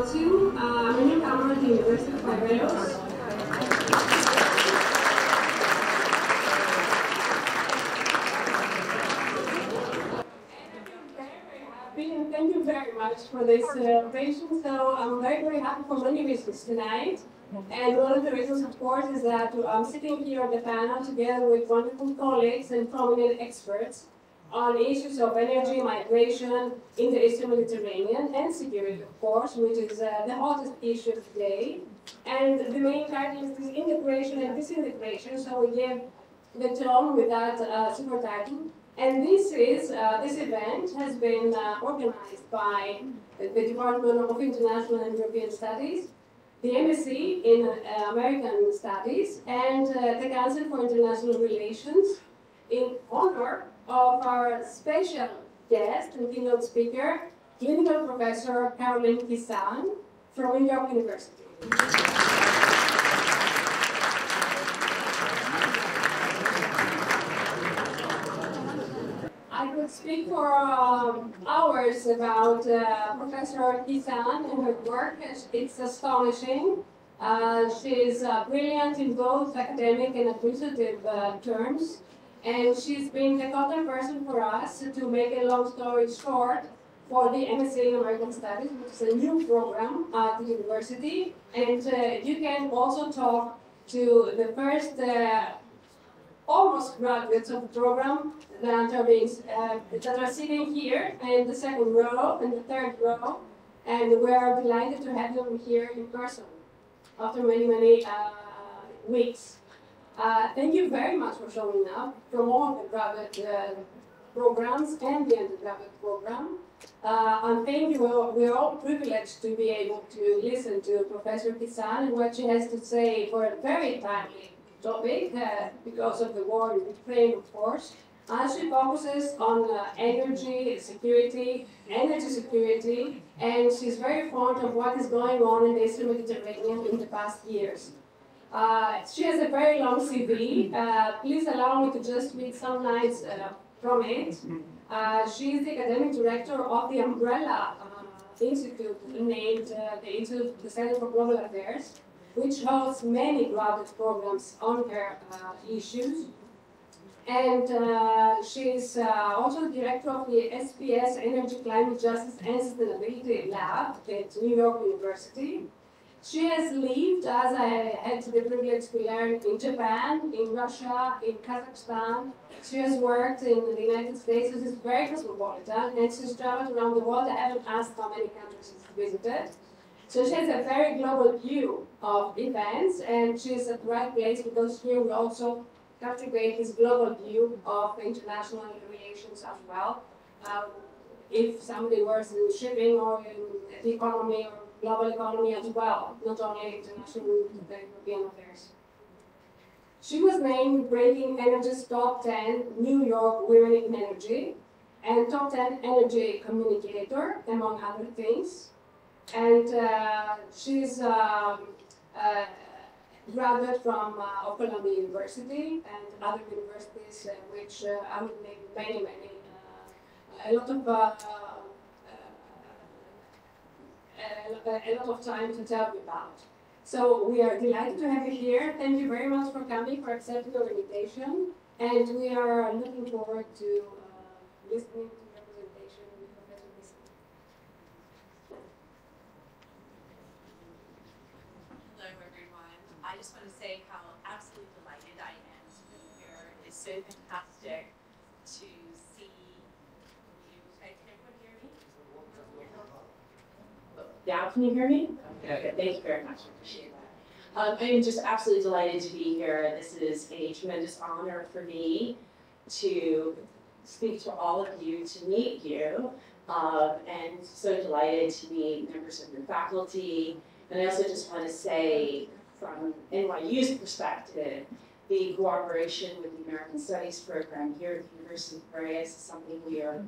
Symposium. I'm in Cameron at the University of Barbados. Thank you very much for this invitation. So I'm very happy for many reasons tonight. And one of the reasons, of course, is that I'm sitting here at the panel together with wonderful colleagues and prominent experts on issues of energy, migration in the Eastern Mediterranean, and security, of course, which is the hottest issue today. And the main title is integration and disintegration, so we give the tone with that super title. And this event has been organized by the Department of International and European Studies, the MSc in American Studies, and the Council for International Relations, in honor of our special guest and keynote speaker, clinical professor Caroline Kissane from New York University. I could speak for hours about Professor Kissane and her work. It's astonishing. She's brilliant in both academic and administrative terms. And she's been the contact person for us to make a long story short for the MSc in American Studies, which is a new program at the university. And you can also talk to the first almost graduates of the program that are sitting here in the second row and the third row. And we're delighted to have them here in person after many weeks. Thank you very much for showing up from all the graduate programs and the undergraduate program. And thank you, we're all privileged to be able to listen to Professor Kissane and what she has to say for a very timely topic because of the war in Ukraine, of course. She focuses on energy security, and she's very fond of what is going on in the Eastern Mediterranean in the past years. She has a very long CV. Please allow me to just read some lines from it. She is the academic director of the umbrella institute named the Center for Global Affairs, which hosts many graduate programs on her issues. And she's also the director of the SPS Energy, Climate Justice and Sustainability Lab at New York University. She has lived, as I had the privilege to learn, in Japan, in Russia, in Kazakhstan. She has worked in the United States, which is very cosmopolitan, and she's traveled around the world. I haven't asked how many countries she's visited. So she has a very global view of events, and she's at the right place because here we also cultivate this global view of international relations as well. If somebody works in shipping or in the economy or global economy as well, not only international European affairs. She was named Breaking Energy's Top 10 New York Women in Energy and Top 10 Energy Communicator, among other things. And she's graduate from Columbia University and other universities, which I would name many, a lot of time to tell you about. So we are delighted to have you here. Thank you very much for coming, for accepting our invitation, and we are looking forward to listening to your presentation with Professor Kissane. Hello everyone. I just want to say how absolutely delighted I am to be here. It's so fantastic to see you. Can everyone hear me? Now can you hear me? Okay, thank you very much. I appreciate that. I am just absolutely delighted to be here. This is a tremendous honor for me to speak to all of you, to meet you, and so delighted to meet members of your faculty. And I also just want to say, from NYU's perspective, the cooperation with the American Studies program here at the University of Piraeus is something we are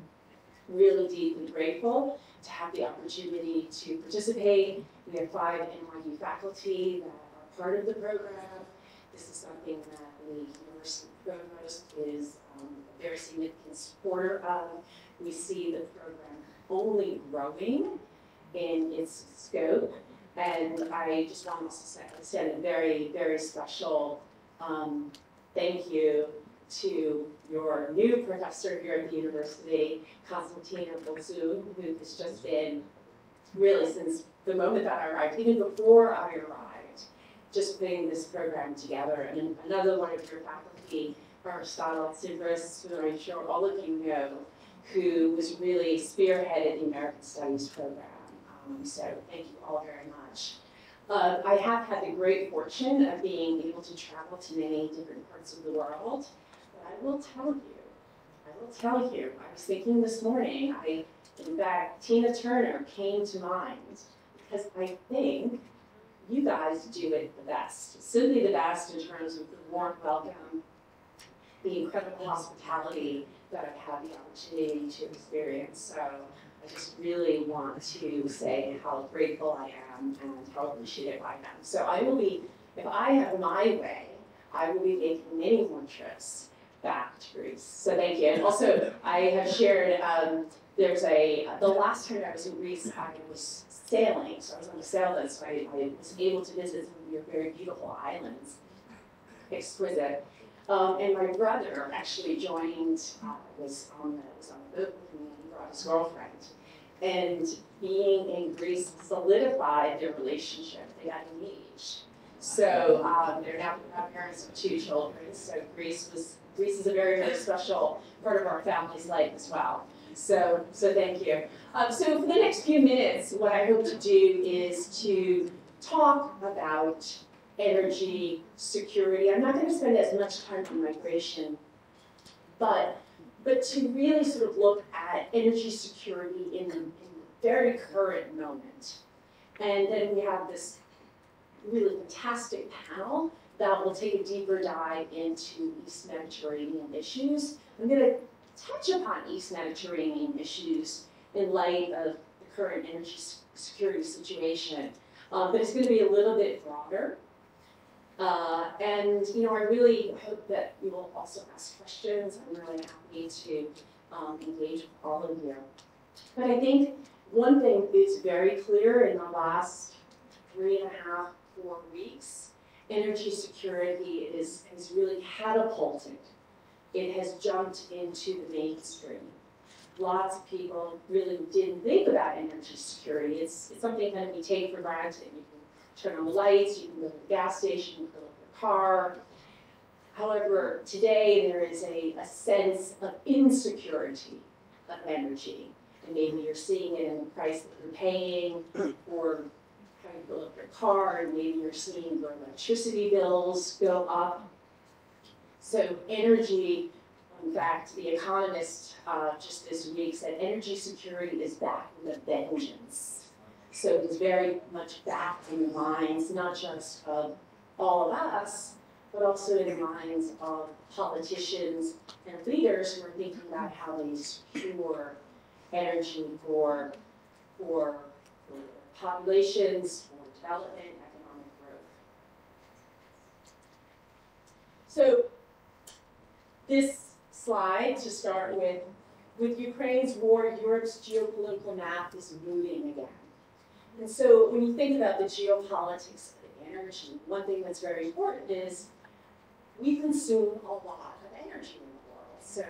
really deeply grateful to have the opportunity to participate. We have 5 NYU faculty that are part of the program. This is something that the University Provost is a very significant supporter of. We see the program only growing, in its scope. And I just want to send a very, very special thank you to your new professor here at the university, Konstantina Bosu, who has just been really since the moment that I arrived, even before I arrived, just putting this program together. And another one of your faculty, Aristotle Tsibris, who I'm sure all of you know, who was really spearheaded the American Studies program. So thank you all very much. I have had the great fortune of being able to travel to many different parts of the world. But I will tell you, I was thinking this morning, in fact, Tina Turner came to mind because I think you guys do it the best, simply the best in terms of the warm welcome, the incredible hospitality that I've had the opportunity to experience. So I just really want to say how grateful I am and how appreciative I am. So I will be, if I have my way, I will be making many more trips back to Greece. So thank you. And also, I have shared, the last time I was in Greece, I was sailing. So I was on a sail boat, so I was able to visit some of your very beautiful islands. Exquisite. And my brother actually joined, was on the boat with me, and brought his girlfriend. And being in Greece solidified their relationship. They got engaged. So they're now parents of 2 children. So Greece is a very, very special part of our family's life as well. So thank you. So for the next few minutes, what I hope to do is to talk about energy security. I'm not going to spend as much time on migration, but to really sort of look at energy security in the very current moment. And then we have this really fantastic panel that will take a deeper dive into East Mediterranean issues. I'm going to touch upon East Mediterranean issues in light of the current energy security situation, but it's going to be a little bit broader. And I really hope that you will also ask questions. I'm really happy to engage with all of you. But I think one thing is very clear in the last 3.5, 4 weeks, energy security has really catapulted. It has jumped into the mainstream. Lots of people really didn't think about energy security. It's something that we take for granted. You can turn on the lights, you can go to the gas station, you can fill up your car. However, today there is a sense of insecurity of energy. And maybe you're seeing it in the price that you're paying for trying to fill up your car, and maybe you're seeing your electricity bills go up. So energy, in fact, The Economist just this week said energy security is back with a vengeance. So it's very much back in the minds, not just of all of us, but also in the minds of politicians and leaders who are thinking about how they secure energy for populations, for development, economic growth. So this slide, to start with Ukraine's war, Europe's geopolitical map is moving again. And so when you think about the geopolitics of energy, one thing that's very important is we consume a lot of energy in the world. So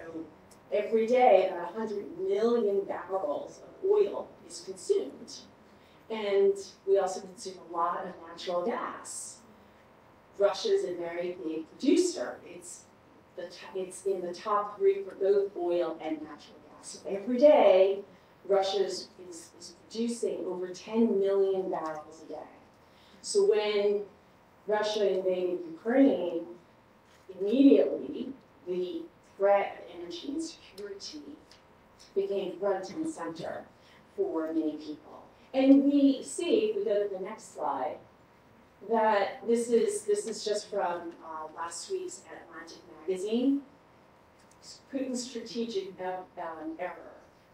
every day, about 100 million barrels of oil is consumed. And we also consume a lot of natural gas. Russia is a very big producer. It's in the top 3 for both oil and natural gas. So every day, Russia is producing over 10 million barrels a day. So when Russia invaded Ukraine, immediately the threat of energy insecurity became front and center for many people. And we see, if we go to the next slide, that this is just from last week's Atlantic magazine, Putin's strategic error,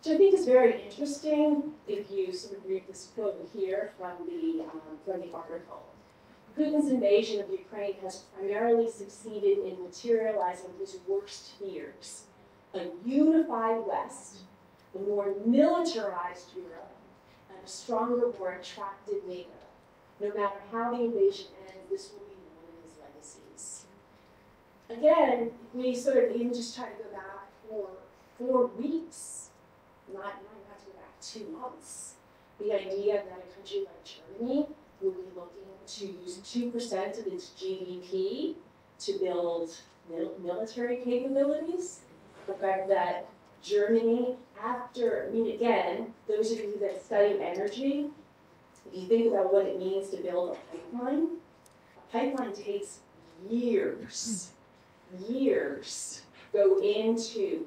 which I think is very interesting if you sort of read this quote here from the article. Putin's invasion of Ukraine has primarily succeeded in materializing his worst fears: a unified West, a more militarized Europe, and and a stronger, more attractive NATO. No matter how the invasion ends, this will be one of his legacies. Again, we sort of even just try to go back for 4 weeks, not have to go back 2 months. The idea that a country like Germany would be looking to use 2% of its GDP to build military capabilities. The fact that Germany, again, those of you that study energy, if you think about what it means to build a pipeline takes years go into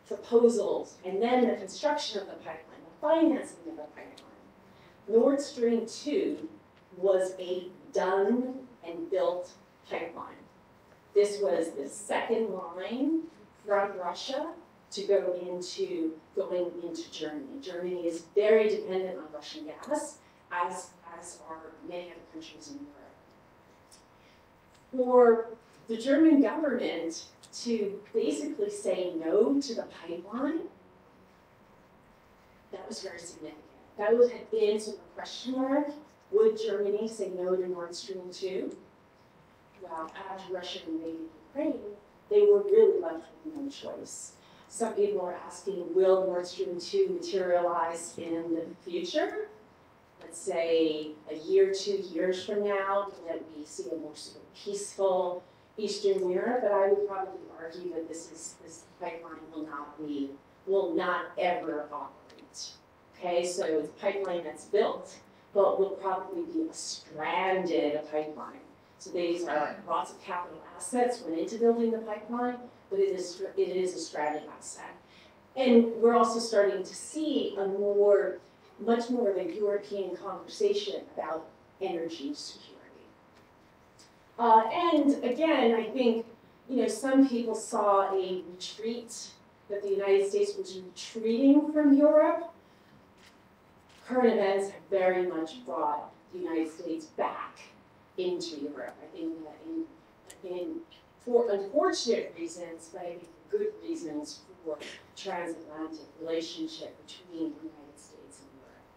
proposals and then the construction of the pipeline, the financing of the pipeline. Nord Stream 2 was a done and built pipeline. This was the second line from Russia to going into Germany. Germany is very dependent on Russian gas, as are many other countries in Europe. For the German government to basically say no to the pipeline, that was very significant. That had been sort of a question mark. Would Germany say no to Nord Stream 2? Well, after Russia invaded Ukraine, they were really left with no choice. Some people are asking, will Nord Stream 2 materialize in the future? Let's say a year, 2 years from now, that we see a more sort of peaceful Eastern Europe, but I would probably argue that this pipeline will not ever operate. Okay, so it's a pipeline that's built, but will probably be a stranded pipeline. So these are lots of capital assets went into building the pipeline, but it is a stranded asset. And we're also starting to see much more of a European conversation about energy security. And again, I think, some people saw a retreat, that the United States was retreating from Europe. Current events have very much brought the United States back into Europe. I think that for unfortunate reasons, but I think for good reasons for transatlantic relationship between the United States and Europe.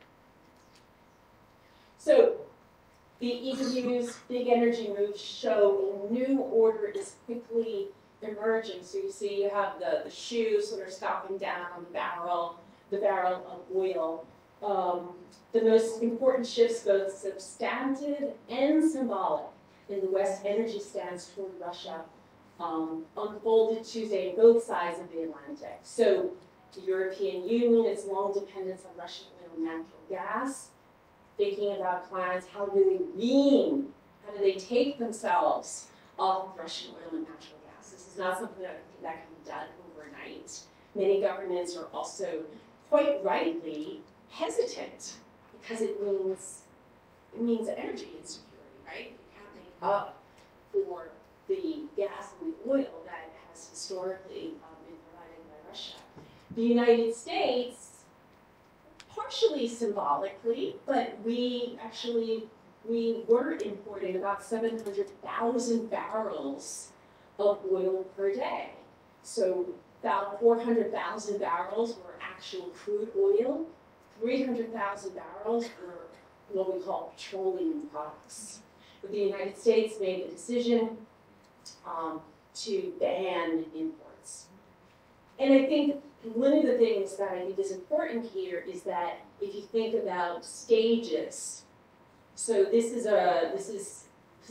So the EW's big energy moves show a new order is quickly emerging. So you see you have the shoe sort of stopping down on the barrel of oil. The most important shifts, both substantive and symbolic, in the West energy stance toward Russia unfolded Tuesday on both sides of the Atlantic. So the European Union, its long dependence on Russian oil and natural gas, thinking about plans, how do they take themselves off of Russian oil and natural gas? This is not something that can be done overnight. Many governments are also quite rightly hesitant because it means energy insecurity, right? You can't make up for the gas and the oil that has historically been provided by Russia. The United States, partially symbolically, but we were importing about 700,000 barrels of oil per day. So about 400,000 barrels were actual crude oil. 300,000 barrels were what we call petroleum products. But the United States made the decision to ban imports. And I think one of the things that I think is important here is that if you think about stages, so this is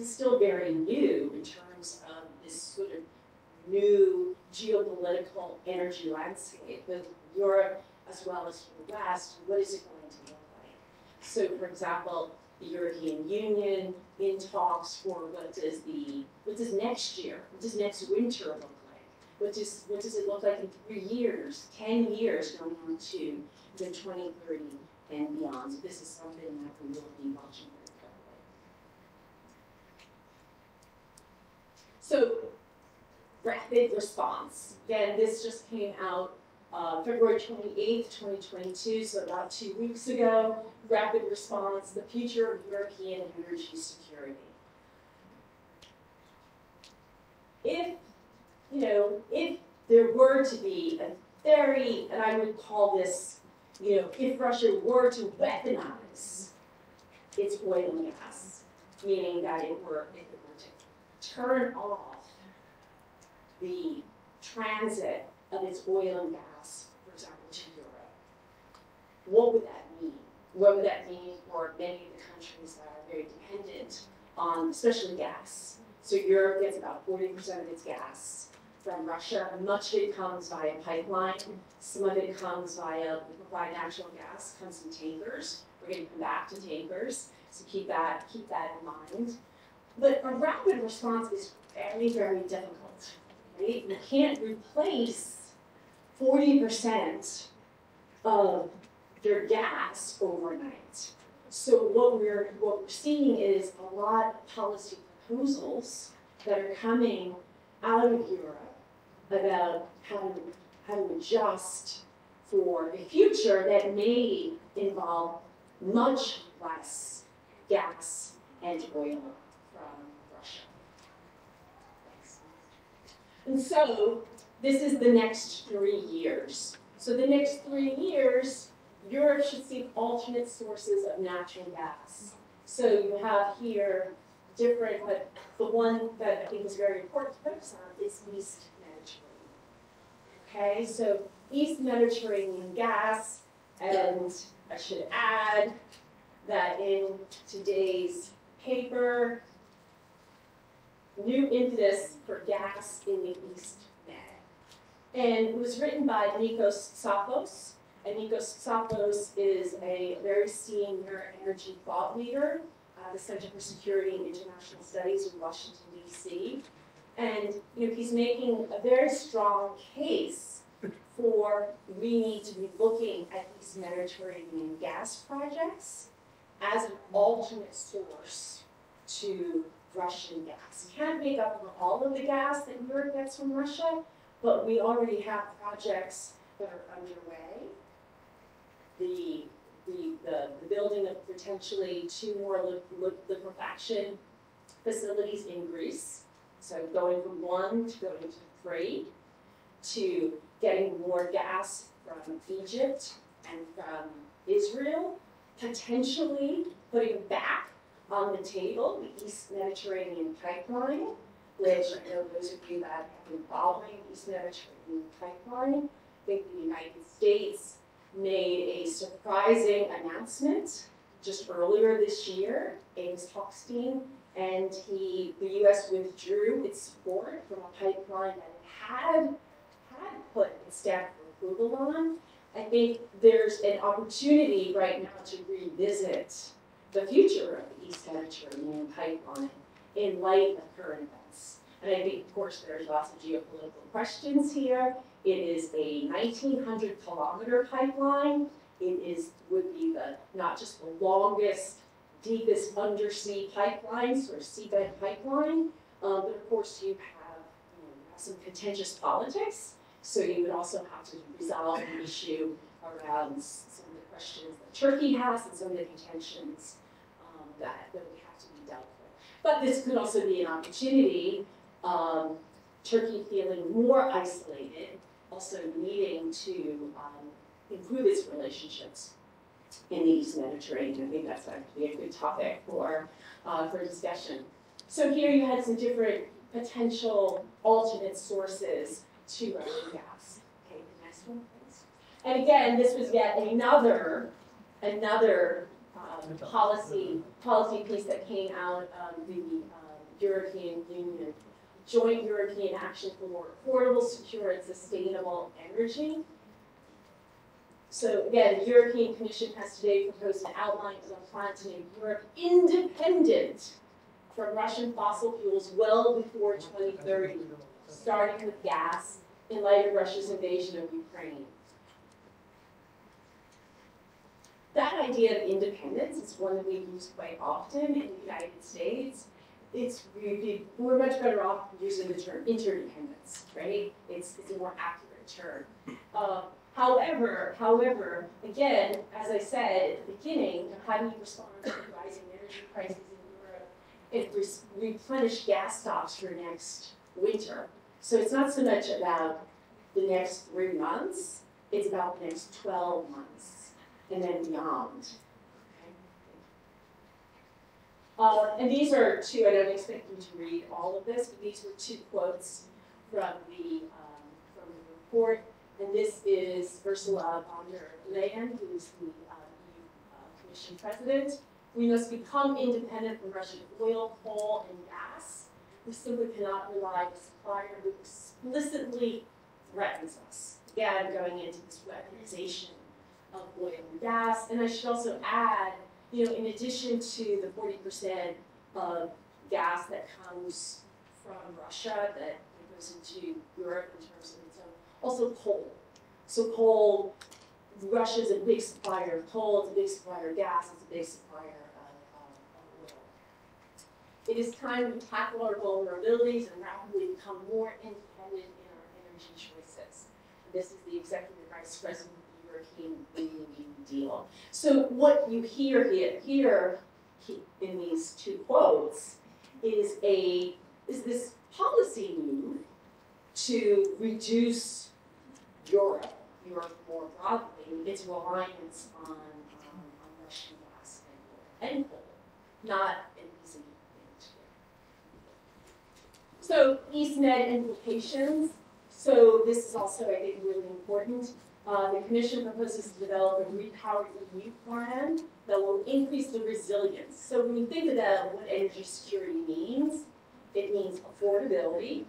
still very new in terms of this sort of new geopolitical energy landscape with Europe as well as the West. What is it going to look like? So, for example, the European Union in talks for what does next year, what does next winter look like? What does it look like in 3 years, 10 years, going on to the 2030 and beyond? So this is something that we will be watching very carefully. So, rapid response. Again, this just came out February 28th, 2022, so about 2 weeks ago. Rapid response, the future of European energy security. If there were to be a very, and I would call this, if Russia were to weaponize its oil and gas, meaning that if it were to turn off the transit of its oil and gas, for example, to Europe, what would that mean? What would that mean for many of the countries that are very dependent on, especially gas? So Europe gets about 40% of its gas from Russia. Much of it comes via pipeline. Some of it comes via natural gas, comes in tankers. We're going to come back to tankers, so keep that in mind. But a rapid response is very, very difficult. Right? You can't replace 40% of your gas overnight. So what we're seeing is a lot of policy proposals that are coming out of Europe about how to adjust for a future that may involve much less gas and oil from Russia. And so this is the next 3 years. So the next 3 years, Europe should seek alternate sources of natural gas. So you have here different, but the one that I think is very important to focus on is East Mediterranean. Okay, so East Mediterranean gas, and I should add that in today's paper, new impetus for gas in the East Med. And it was written by Nikos Tsakos. And Nikos Tsakos is a very senior energy thought leader at the Center for Security and International Studies in Washington, D.C. And he's making a very strong case for we need to be looking at these Mediterranean gas projects as an alternate source to Russian gas. Can't make up for all of the gas that Europe gets from Russia, but we already have projects that are underway. The building of potentially 2 more liquefaction facilities in Greece. So going from 1 to going to 3, to getting more gas from Egypt and from Israel, potentially putting back on the table the East Mediterranean pipeline, which I know those of you that have been following the East Mediterranean pipeline, I think the United States made a surprising announcement just earlier this year, James Hochstein, and the U.S. withdrew its support from a pipeline that it had put its stamp of approval on. I think there's an opportunity right now to revisit the future of the East Mediterranean pipeline in light of current events. And I think, of course, there's lots of geopolitical questions here. It is a 1,900-kilometer pipeline. It would be not just the longest, deepest undersea pipeline, sort of seabed pipeline, but of course you have some contentious politics. So you would also have to resolve the issue around some of the questions that Turkey has and some of the contentions that would have to be dealt with. But this could also be an opportunity, Turkey feeling more isolated, also needing to improve its relationships in the East Mediterranean. I think that's actually a good topic for discussion. So here you had some different potential alternate sources to Russian gas. Okay, the next one, please. And again, this was yet another policy piece that came out of the European Union, Joint European Action for Affordable, Secure, and Sustainable Energy. So again, the European Commission has today proposed an outline of a plan to make Europe independent from Russian fossil fuels well before 2030, starting with gas in light of Russia's invasion of Ukraine. That idea of independence is one that we use quite often in the United States. We're much better off using the term interdependence, right? It's a more accurate term. However, again, as I said at the beginning, how do you respond to rising energy prices in Europe and replenish gas stocks for next winter? So it's not so much about the next 3 months, it's about the next 12 months. and then beyond. And these are two, I don't expect you to read all of this, but these were two quotes from the report. And this is Ursula von der Leyen, who is the EU Commission President. We must become independent from Russian oil, coal, and gas. We simply cannot rely on a supplier who explicitly threatens us. Again, going into this weaponization of oil and gas. And I should also add, you know, in addition to the 40% of gas that comes from Russia that goes into Europe in terms of its own, also coal. So coal, Russia is a big supplier of coal, it's a big supplier of gas, it's a big supplier of oil. It is time to tackle our vulnerabilities and rapidly become more independent in our energy choices. This is the Executive Vice President of the European Green Deal. So what you hear here in these two quotes is this policy move to reduce Europe more broadly, its reliance on Russian gas and coal. Not an easy thing to do. So EastMed implications. So this is also, I think, really important. The Commission proposes to develop a Repower EU plan that will increase the resilience. So when you think about what energy security means, it means affordability,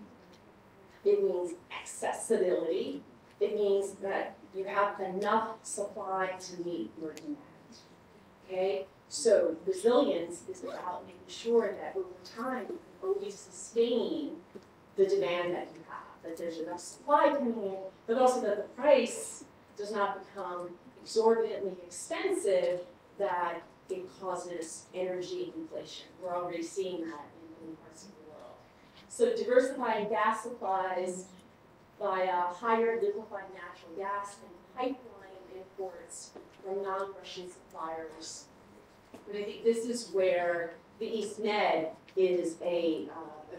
it means accessibility, it means that you have enough supply to meet your demand. Okay? So resilience is about making sure that over time you can always sustain the demand that you have, that there's enough supply coming in, but also that the price does not become exorbitantly expensive that it causes energy inflation. We're already seeing that in many parts of the world. So diversifying gas supplies via higher liquefied natural gas and pipeline imports from non-Russian suppliers. But I think this is where the EastMed is a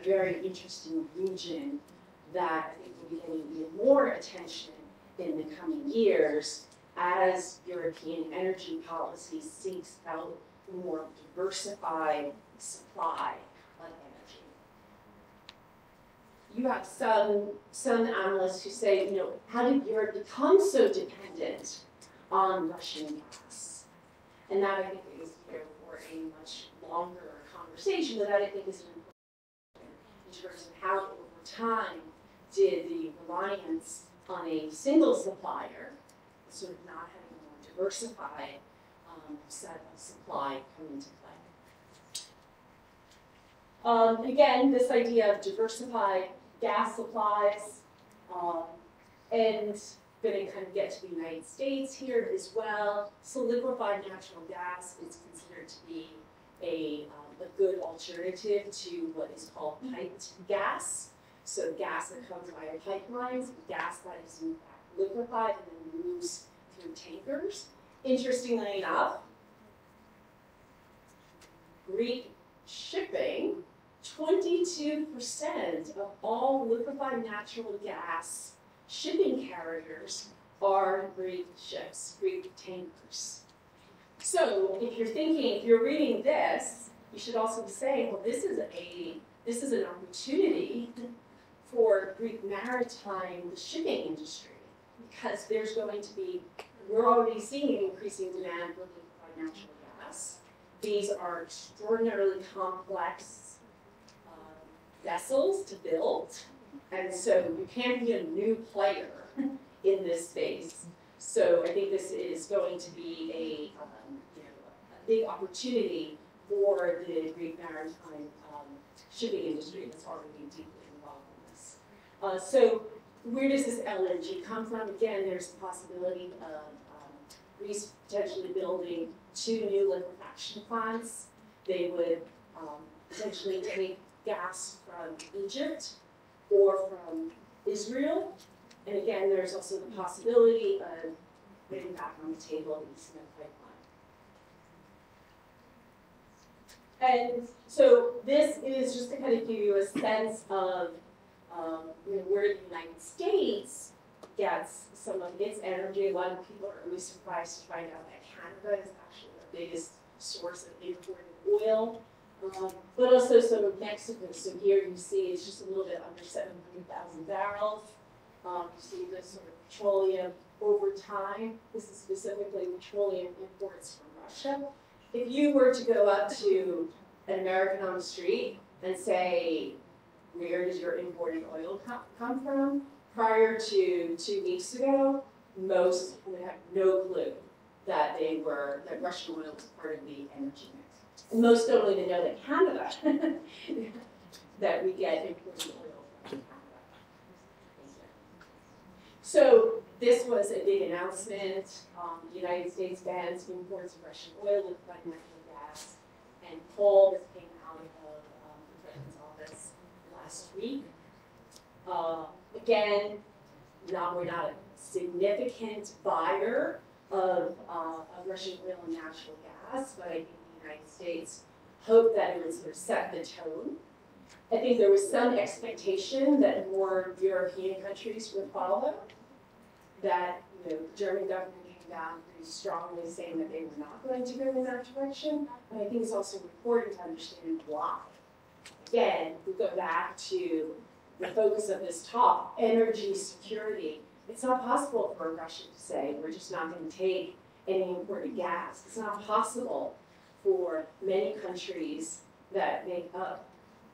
very interesting region that I think will be getting even more attention in the coming years as European energy policy seeks out more diversified supply of energy. You have some analysts who say, you know, how did Europe become so dependent on Russian gas? And that I think is here for a much longer conversation, but that I think is important in terms of how over time did the reliance on a single supplier, sort of not having a more diversified set of supply come into play. Again, this idea of diversified gas supplies, and going to kind of get to the United States here as well. So liquefied natural gas is considered to be a good alternative to what is called piped gas. So gas that comes via pipelines, gas that is in fact liquefied and then moves through tankers. Interestingly enough, Greek shipping, 22% of all liquefied natural gas shipping carriers are Greek ships, Greek tankers. So if you're reading this, you should also be saying, well, this is an opportunity for Greek maritime shipping industry, because there's going to be, we're already seeing increasing demand for liquefied natural gas. These are extraordinarily complex vessels to build, and so you can't be a new player in this space. So I think this is going to be a big opportunity for the Greek maritime shipping industry that's already deeply involved in this. So where does this LNG come from? Again, there's the possibility of Greece potentially building 2 new liquefaction plants. They would potentially take gas from Egypt or from Israel. And again, there's also the possibility of putting back on the table the EastMed pipeline. And so this is just to kind of give you a sense of where the United States gets some of its energy. A lot of people are really surprised to find out that Canada is actually the biggest source of imported oil, but also some of Mexico. So here you see it's just a little bit under 700,000 barrels. You see this sort of petroleum over time. This is specifically petroleum imports from Russia. If you were to go up to an American on the street and say, where does your imported oil come from? Prior to 2 weeks ago, most would have no clue that that Russian oil was part of the energy mix. And most don't even know that Canada, that we get imported oil from Canada. So this was a big announcement. The United States bans imports of Russian oil, liquefied natural gas, and coal. This came out of the President's office last week. Again, we're not a significant buyer of Russian oil and natural gas, but I think the United States hoped that it would sort of set the tone. I think there was some expectation that more European countries would follow, that the German government came down pretty strongly saying that they were not going to go in that direction, but I think it's also important to understand why. Again, we go back to the focus of this talk, energy security. It's not possible for Russia to say, we're just not going to take any imported gas. It's not possible for many countries that make up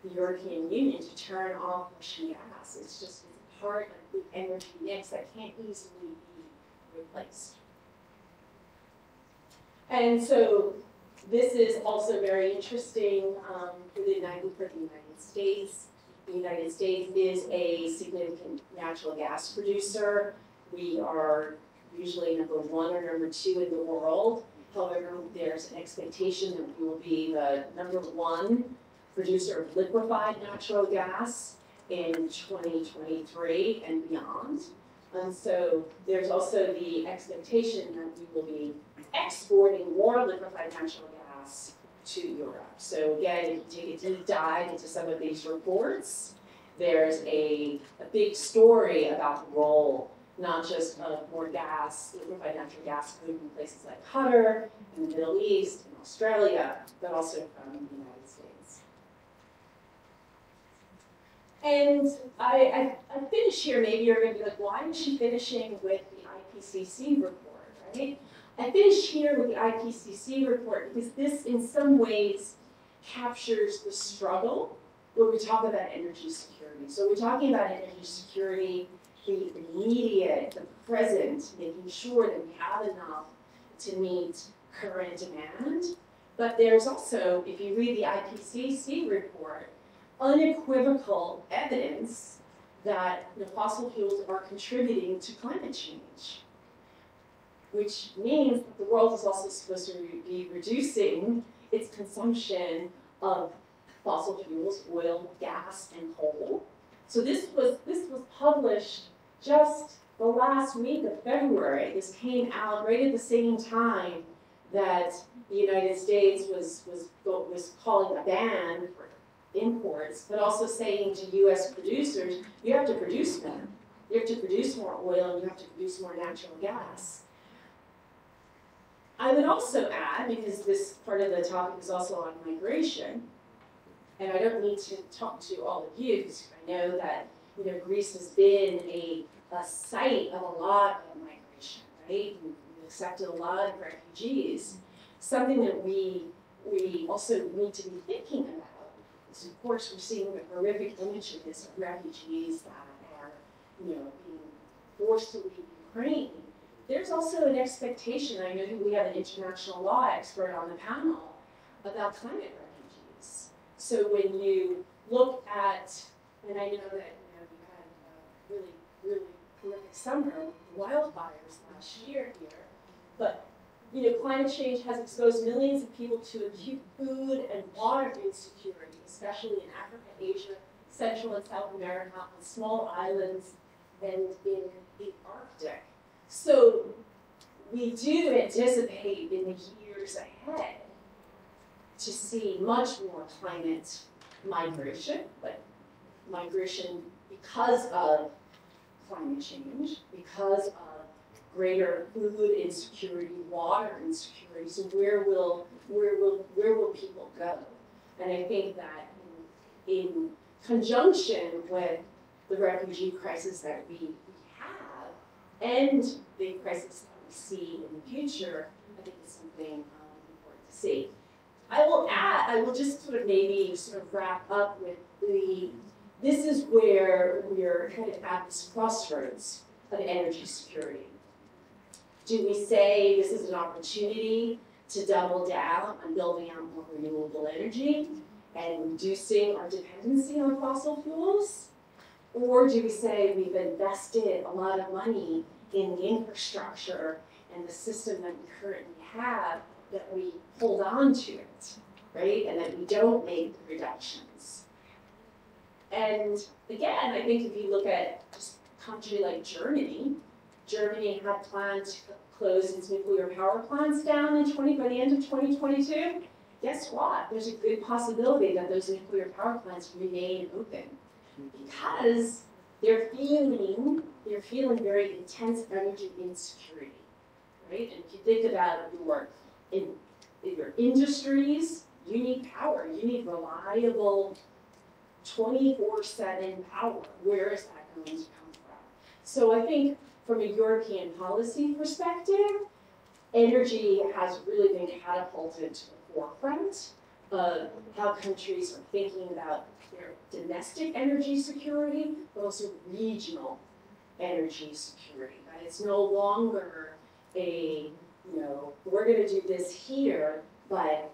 the European Union to turn off Russian gas. It's just part of the energy mix that can't easily be replaced. And so this is also very interesting for the United States. The United States is a significant natural gas producer. We are usually number 1 or number 2 in the world. However, there's an expectation that we will be the number 1 producer of liquefied natural gas in 2023 and beyond. And so there's also the expectation that we will be exporting more liquefied natural gas to Europe. So again, if you take a deep dive into some of these reports, there's a big story about the role, not just of more gas, liquefied natural gas coming from places like Qatar, in the Middle East, in Australia, but also from the United States. And I finish here, maybe you're going to be like, why is she finishing with the IPCC report, right? I finish here with the IPCC report because this, in some ways, captures the struggle when we talk about energy security. So we're talking about energy security, the immediate, the present, making sure that we have enough to meet current demand. But there's also, if you read the IPCC report, unequivocal evidence that the fossil fuels are contributing to climate change, which means that the world is also supposed to be reducing its consumption of fossil fuels, oil, gas, and coal. So this was published just the last week of February. This came out right at the same time that the United States was calling a ban for imports, but also saying to U.S. producers, you have to produce more. You have to produce more oil, and you have to produce more natural gas. I would also add, because this part of the topic is also on migration, and I don't need to talk to all of you, because I know that Greece has been a site of a lot of migration, right? We've accepted a lot of refugees. Something that we also need to be thinking about is, of course, we're seeing the horrific images of refugees that are, being forced to leave Ukraine. There's also an expectation, I know that we have an international law expert on the panel, about climate refugees. So when you look at, and I know that we had a really, really horrific summer with wildfires last year here, but climate change has exposed millions of people to acute food and water insecurity, especially in Africa, Asia, Central and South America, on small islands, and in the Arctic. So we do anticipate in the years ahead to see much more climate migration, but migration because of climate change, because of greater food insecurity, water insecurity. So where will people go? And I think that in conjunction with the refugee crisis that we have and the crisis that we see in the future, I think it's something important to see. I will just sort of maybe sort of wrap up with this is where we're kind of at this crossroads of energy security. Do we say this is an opportunity to double down on building out more renewable energy and reducing our dependency on fossil fuels? Or do we say we've invested a lot of money in the infrastructure and the system that we currently have, that we hold on to it, right? And that we don't make the reductions. And again, I think if you look at just a country like Germany, Germany had planned to close its nuclear power plants down by the end of 2022. Guess what? There's a good possibility that those nuclear power plants remain open because they're feeling very intense energy insecurity, right? And if you think about your industries, you need power. You need reliable 24/7 power. Where is that going to come from? So I think from a European policy perspective, energy has really been catapulted to the forefront of how countries are thinking about their domestic energy security, but also regional energy security. Right? It's no longer we're going to do this here, but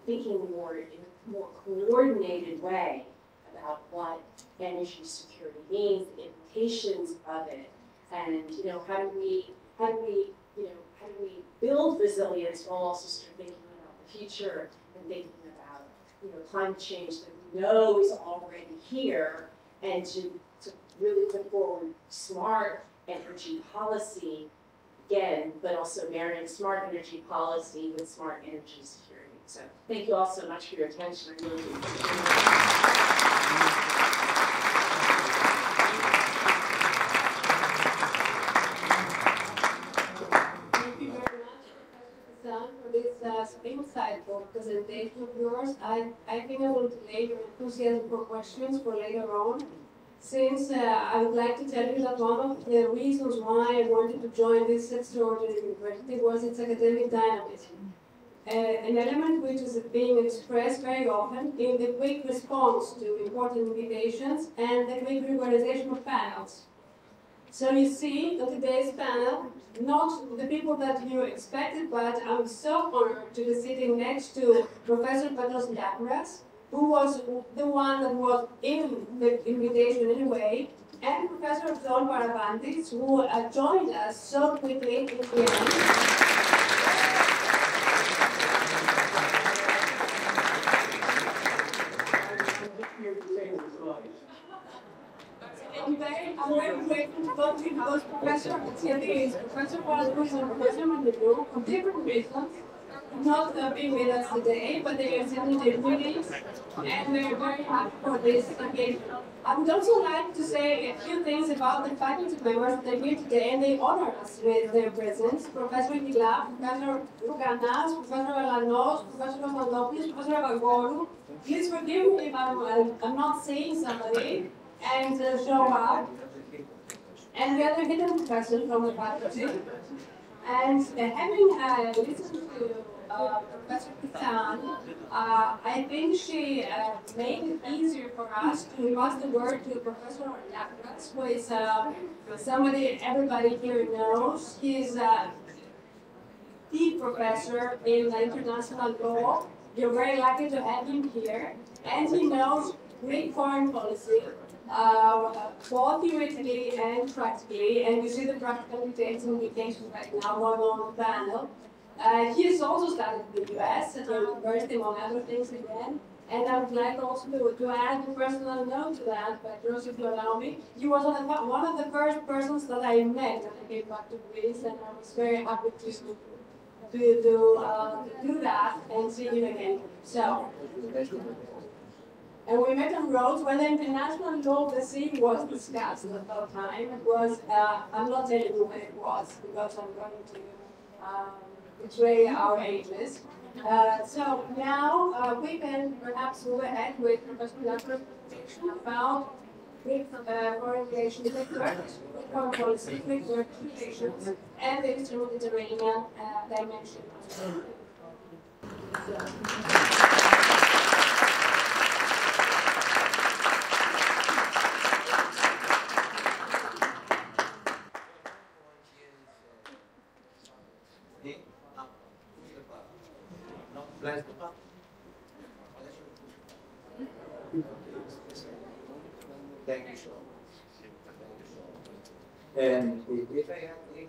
thinking more in a more coordinated way about what energy security means, the implications of it, and how do we build resilience while also sort of thinking about the future and thinking about climate change that we know is already here, and to really put forward smart energy policy again, but also marrying smart energy policy with smart energy security. So thank you all so much for your attention. I really appreciate it. For this insightful presentation of yours. I think I will delay your enthusiasm for questions for later on, since I would like to tell you that one of the reasons why I wanted to join this extraordinary university was its academic dynamism. An element which is being expressed very often in the quick response to important invitations and the quick regularization of panels. So you see on today's panel, not the people that you expected, but I'm so honored to be sitting next to Professor Petros Diakoras, who was the one that was in the invitation anyway, and Professor John Paravantis, who joined us so quickly in the end. I'm very grateful to both of those Professor Tianis, Professor Paravantis, and Professor Mandibou, for different reasons, not being with us today, but they attended the meetings, and we're very happy for this occasion. I would also like to say a few things about the faculty members that are here today, and they honor us with their presence. Professor Gila, Professor Rouganas, Professor Alanos, Professor Rosandopoulos, Professor Avagorou. Please forgive me if I'm not saying somebody, and show up. And the other hidden professors from the faculty. And having listened to Professor Kisan, I think she made it easier for us to pass the word to Professor Diakoras, who is somebody everybody here knows. He's the professor in international law. You're very lucky to have him here. And he knows Greek foreign policy, both theoretically and practically, and we see the practical implications right now going on the panel. He has also studied in the US at the university, among other things again. And I would like also to add a personal note to that, but Rose, if you allow me. He was one of the first persons that I met when I came back to Greece, and I was very happy to do that and see him again. So, And we met on roads when the international law of the sea was discussed at that time. It was, I'm not telling you when it was, because I'm going to betray our ages. So now we can perhaps move ahead with Professor Lambert presentation about with foreign relations networks, foreign policy, with work relations, and the Eastern Mediterranean dimension. Thank you so much. Thank you so much. And if I had the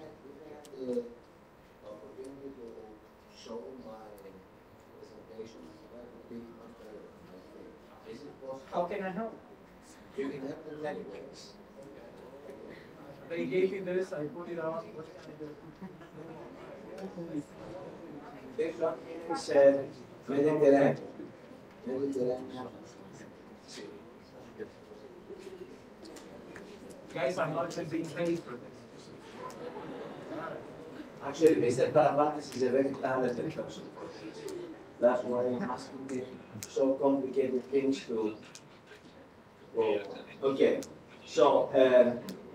opportunity to show my presentation, that would be much better. Is it possible? How can I help? You can help in many ways. They gave me this, I put it on. What can I do? This one said, Mediterranean. Guys, I'm not even being paid for this. Actually, Mr. Tarabantes is a very talented person. That's why I'm asking him so complicated things to go. Okay, so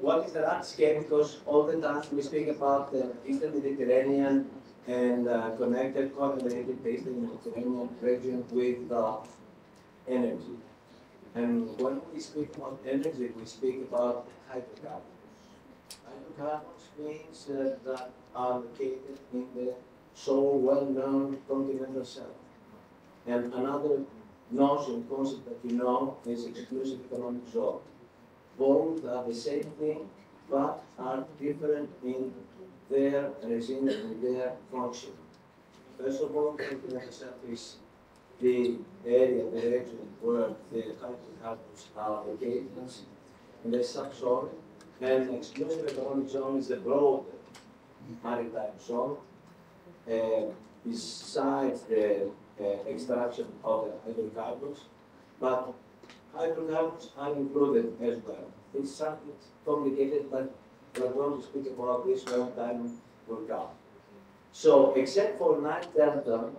what is the landscape? Because all the time we speak about the Eastern Mediterranean and connected, correlated the Eastern Mediterranean region with energy. And when we speak about energy, we speak about hydrocarbons. Hydrocarbons means that are located in the so well-known continental shelf. And another notion, concept that you know is exclusive economic zone. Both are the same thing, but are different in their regime and their function. First of all, continental shelf is the area, the region where the hydrocarbons are located in the subsoil, and exclusive economic zone is the broader maritime zone, besides the extraction of the hydrocarbons, but hydrocarbons are included as well. It's something complicated, but we're going to speak about this when time will come. So, except for Nile Delta,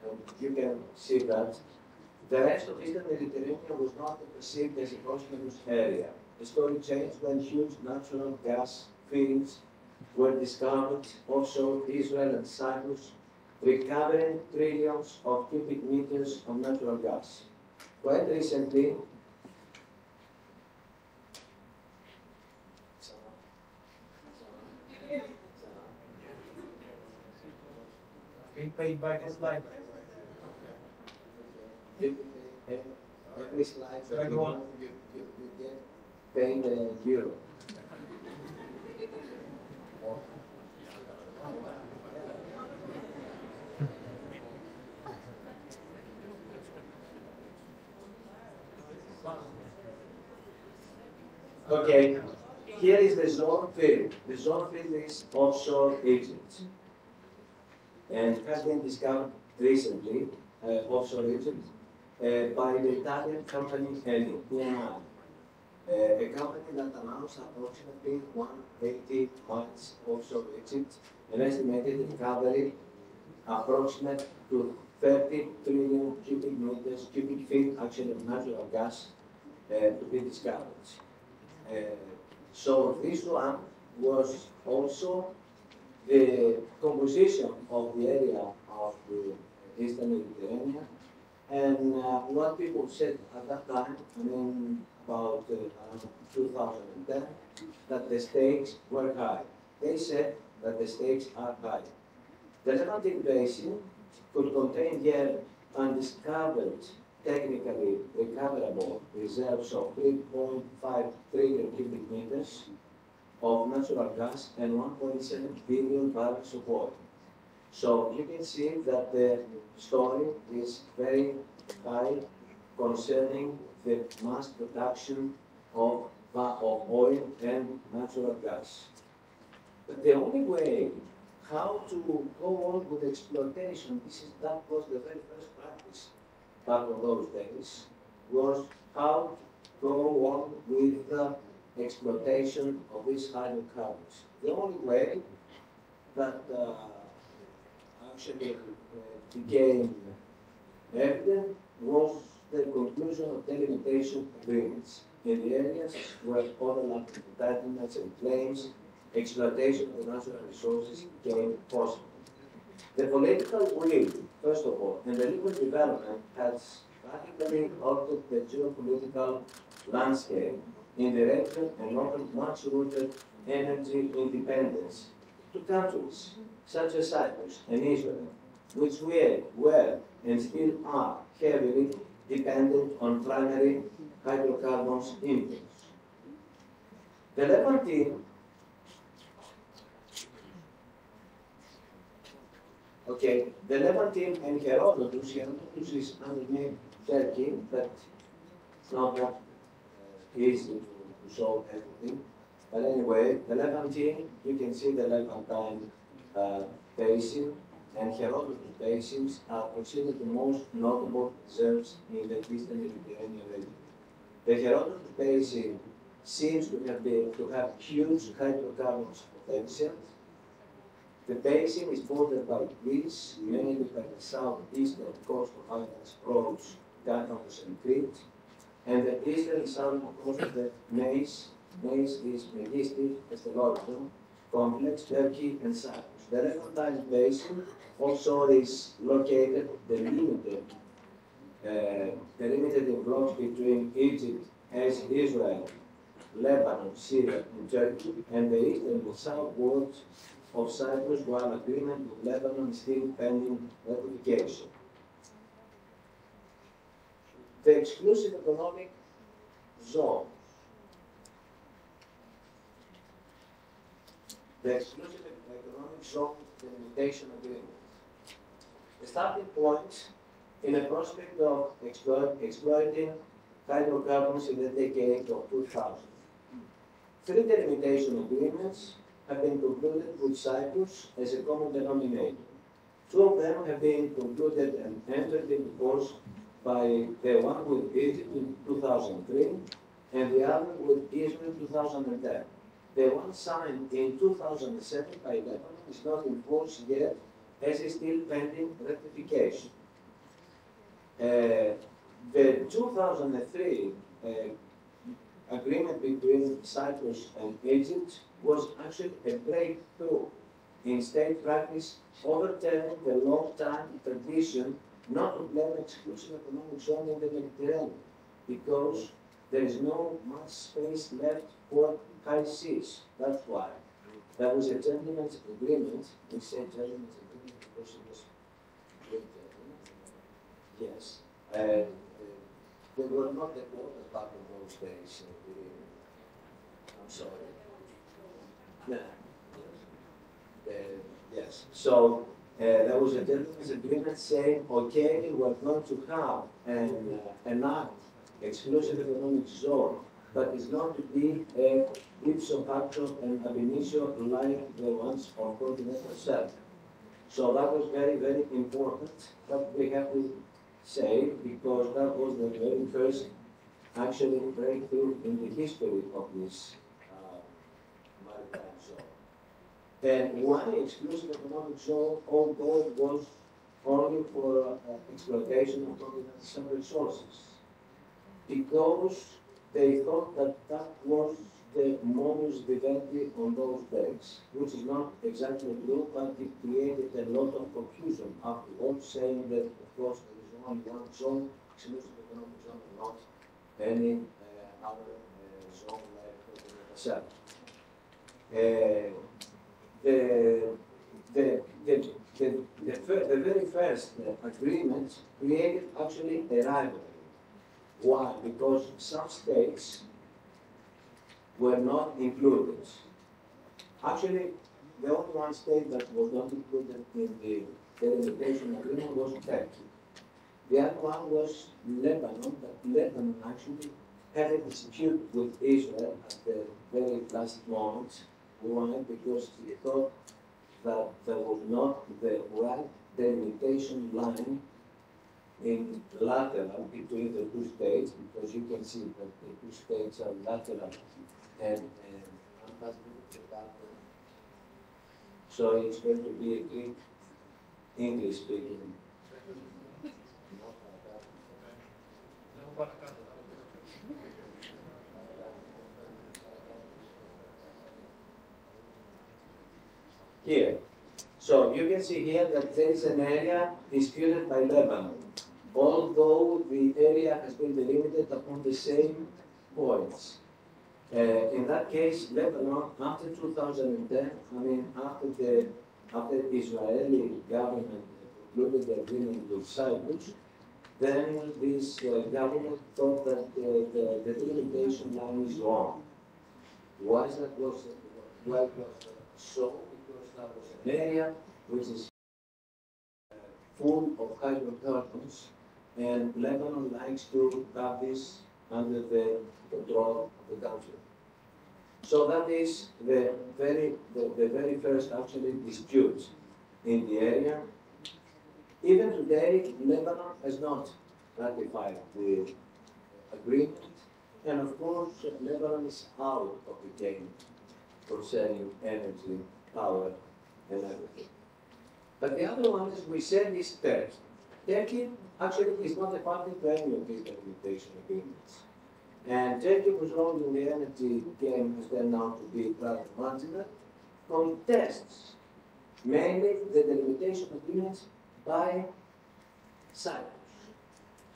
and you can see that the rest of Eastern Mediterranean was not perceived as a prosperous area. The story changed when huge natural gas fields were discovered offshore Israel and Cyprus, recovering trillions of cubic meters of natural gas. Quite recently, Being paid by this library. every slide Should I that go on? you get paid in euro. Okay, here is the zone field. The zone field is offshore Egypt. And it has been discovered recently, offshore Egypt, by the Italian company Eni, ENI, a company that announced approximately 180 miles offshore Egypt, an estimated recovery approximate to 30 trillion cubic feet actually of natural gas to be discovered. So this one was also the composition of the area of the Eastern Mediterranean, and what people said at that time, I mean about around 2010, that the stakes were high. They said that the stakes are high. The Levantine Basin could contain yet undiscovered, technically recoverable reserves of 3.5 trillion cubic meters of natural gas and 1.7 billion barrels of oil. So you can see that the story is very high concerning the mass production of oil and natural gas. But the only way how to go on with exploitation, that was the very first practice back in those days, was how to go on with the exploitation of these hydrocarbons. The only way that actually became evident was the conclusion of delimitation agreements in the areas where overlapping entitlements and claims, exploitation of the natural resources became possible. The political will, first of all, and the legal development has radically altered the geopolitical landscape in the region and offered much-rooted energy independence to countries such as Cyprus and Israel, which were and still are heavily dependent on primary hydrocarbons imports. The Levantine and Herodotus is underneath Turkey, but it's not that easy to solve everything. But anyway, the Levantine, you can see the Levantine basin and Herodotus basins are considered the most notable reserves in the Eastern Mediterranean region. The Herodotus basin seems to have huge hydrocarbons potential. The basin is bordered by Greece, mainly by the southeastern coast of islands Rhodes, Danos, and Crete, and the eastern and southern coast of the Mace is Megisti, Esteloridon, complex, Turkey, and Cyprus. The Levantine basin also is located delimited in blocks between Egypt, Israel, Lebanon, Syria, and Turkey, and the eastern and southward of Cyprus, while agreement with Lebanon is still pending ratification. The exclusive economic zone. The exclusive economic zone delimitation agreement. The starting point in a prospect of exploiting hydrocarbons in the decade of 2000. Three delimitation agreements have been concluded with Cyprus as a common denominator. Two of them have been concluded and entered into force by the one with Egypt in 2003 and the other with Israel in 2010. The one signed in 2007 by Lebanon is not in force yet, as is still pending ratification. The 2003 agreement between Cyprus and Egypt was actually a breakthrough in state practice, overturning the long-time tradition not to blame exclusive economic zone in the Mediterranean, because there is no much space left for high seas. That's why. There was a gentleman's agreement. We say gentleman's agreement because it was great gentlemen. Yes. They were not the water part of those days. I'm sorry. No. Yes. So there was a gentleman's agreement saying, okay, we're going to have an act, exclusive economic zone, but it's going to be a ipso facto and ab initio like the ones on continental shelf. So that was very, very important that we have to say, because that was the very first actually breakthrough in the history of this maritime zone. And one exclusive economic zone, although it was only for exploitation of continental resources, because they thought that that was the modus vivendi on those days, which is not exactly true, but it created a lot of confusion afterwards, saying that, of course, there is only one zone, exclusive economic zone, and not any other zone like the shelf. The very first agreement created actually a rivalry. Why? Because some states were not included. Actually, the only one state that was not included in the delimitation agreement was Turkey. The other one was Lebanon, but Lebanon actually had a dispute with Israel at the very last moment. Why? Because he thought that there was not the right delimitation line in lateral between the two states, because you can see that the two states are lateral and so it's going to be a Greek English speaking. Here. So you can see here that there is an area disputed by Lebanon, although the area has been delimited upon the same points. In that case, Lebanon, after 2010, after the Israeli government concluded the agreement with Cyprus, then this government thought that the delimitation line is wrong. Why is that so? Because that was an area which is full of hydrocarbons, and Lebanon likes to have this under the control of the country. So that is the very first actually dispute in the area. Even today, Lebanon has not ratified the agreement, and of course, Lebanon is out of the game concerning energy, power, and everything. But the other one, as we said, is Turkey. Turkey actually is not a party to any of these delimitation agreements. And Turkey, whose role in the energy game has turned out to be rather marginal, contests mainly the delimitation agreements by Cyprus.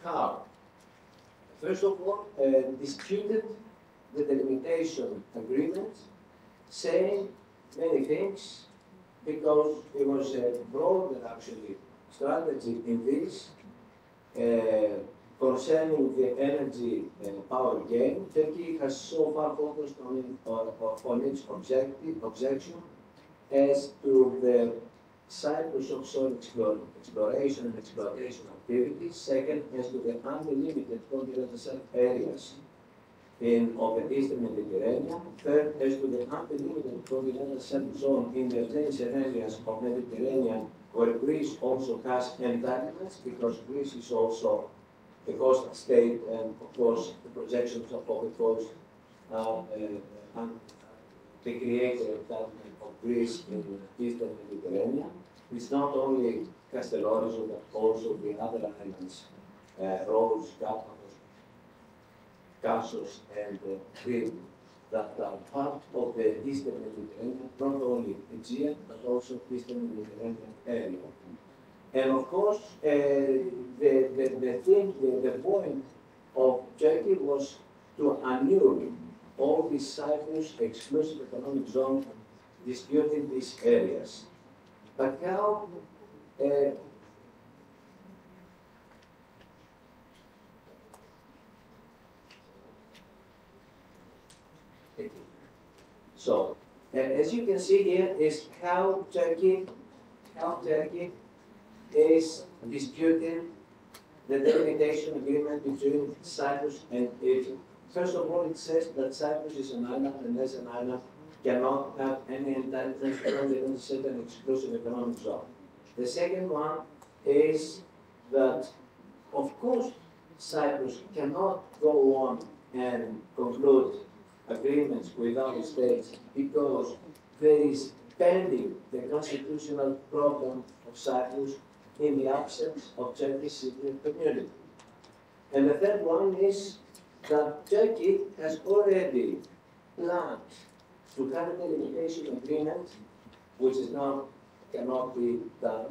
How? First of all, disputed the delimitation agreement, saying many things, because it was a broader actually strategy in this concerning the energy power game. Turkey has so far focused on its objection as to the Cyprus offshore exploration and exploitation activities. Second, as to the unlimited continental shelf areas of the Eastern Mediterranean. Third, as to the unlimited continental shelf zone in the adjacent areas of Mediterranean, where Greece also has entitlements, because Greece is also a coastal state, and of course the projections of the coast and the creator entitlement of Greece in the Eastern Mediterranean. It's not only Castellorizo, but also the other islands, Rhodes, Knossos, and Crete, that are part of the Eastern Mediterranean, not only Aegean, but also Eastern Mediterranean area. And of course, the point of Turkey was to annul all these Cyprus exclusive economic zone disputing these areas. But how so, as you can see here, is how Turkey is disputing the delimitation agreement between Cyprus and Egypt. First of all, it says that Cyprus is an island, and as an island cannot have any entitlements within a certain exclusive economic zone. The second one is that, of course, Cyprus cannot go on and conclude agreements with other states, because there is pending the constitutional problem of Cyprus in the absence of Turkey's Cypriot community. And the third one is that Turkey has already planned to have a delimitation agreement, which is now cannot be done,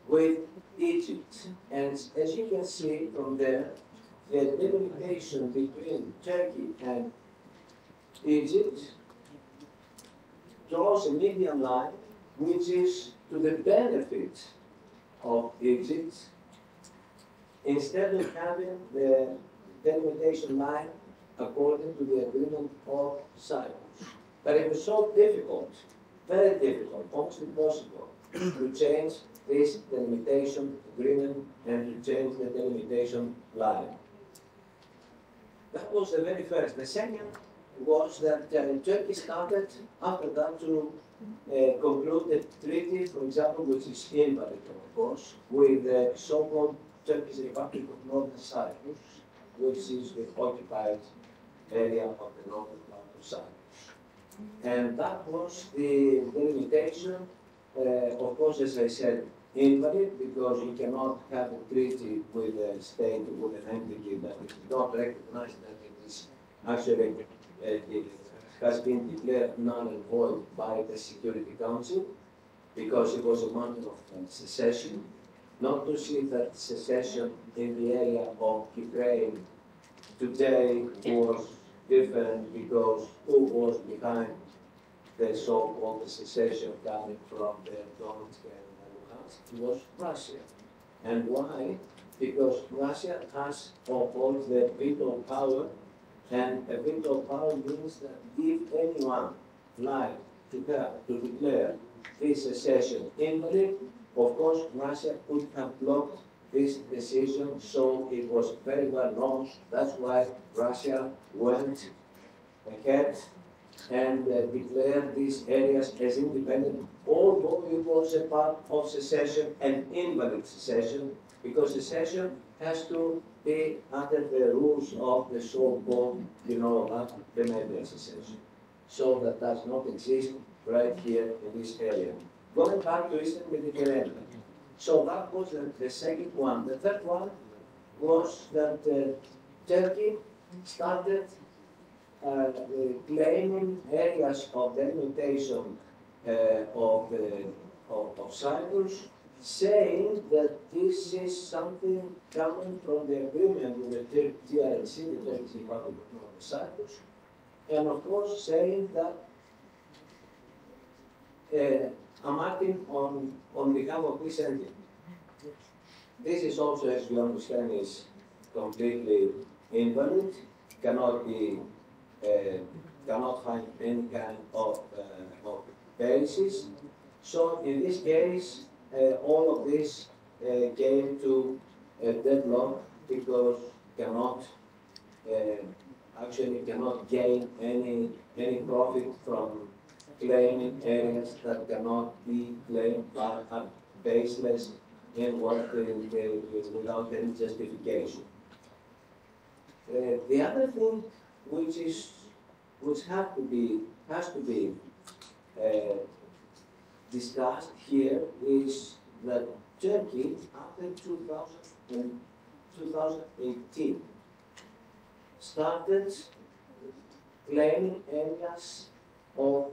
with Egypt. And as you can see from there, the delimitation between Turkey and Egypt draws a median line, which is to the benefit of Egypt, instead of having the delimitation line according to the agreement of Cyprus. But it was so difficult, very difficult, almost impossible, to change this delimitation agreement and to change the delimitation line. That was the very first. The second was that Turkey started after that to conclude the treaty, for example, which is invalid, of course, with the so-called Turkey's Republic of Northern Cyprus, which is the occupied area of the northern part of Cyprus. And that was the limitation, of course, as I said, invalid, because we cannot have a treaty with a state, with an entity that is not recognized, that it is actually, it has been declared null and void by the Security Council, because it was a matter of secession. Not to see that secession in the area of Ukraine today was different, because who was behind the so-called secession coming from the Donetsk and Luhansk? It was Russia. And why? Because Russia has opposed the veto power, and a veto power means that if anyone lied to declare this secession invalid, of course Russia could have blocked this decision, so it was very well known. That's why Russia went ahead and declared these areas as independent, although it was a part of secession, an invalid secession, because secession has to be under the rules of the so-called, the Mediterranean secession. So that does not exist right here in this area. Going back to Eastern Mediterranean. So that was the second one. The third one was that Turkey started claiming areas of delimitation of Cyprus, saying that this is something coming from the agreement with the TRC, the Turkish Republic of North Cyprus, and of course saying that I'm acting on behalf of this entity. This is also, as you understand, is completely invalid, cannot be, cannot find any kind of basis. So in this case, all of this came to a deadlock, because cannot actually cannot gain any profit from claiming areas that cannot be claimed, but are baseless in what without any justification. The other thing which has to be discussed here is that Turkey, after 2018, started claiming areas of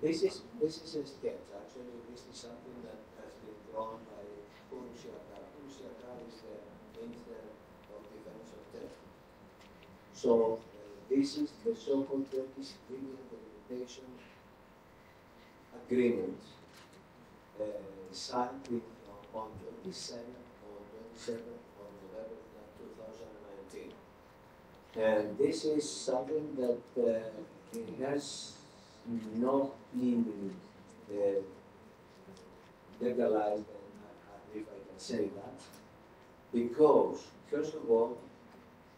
This is a sketch. Actually, this is something that has been drawn by Hulusi Akar. Hulusi Akar is the Minister of Defense of Turkey. So this is the so-called Turkish Civil Delimitation Agreement, signed on 27 of November 2019. And this is something that has not been legalized, if I can say that, because, first of all,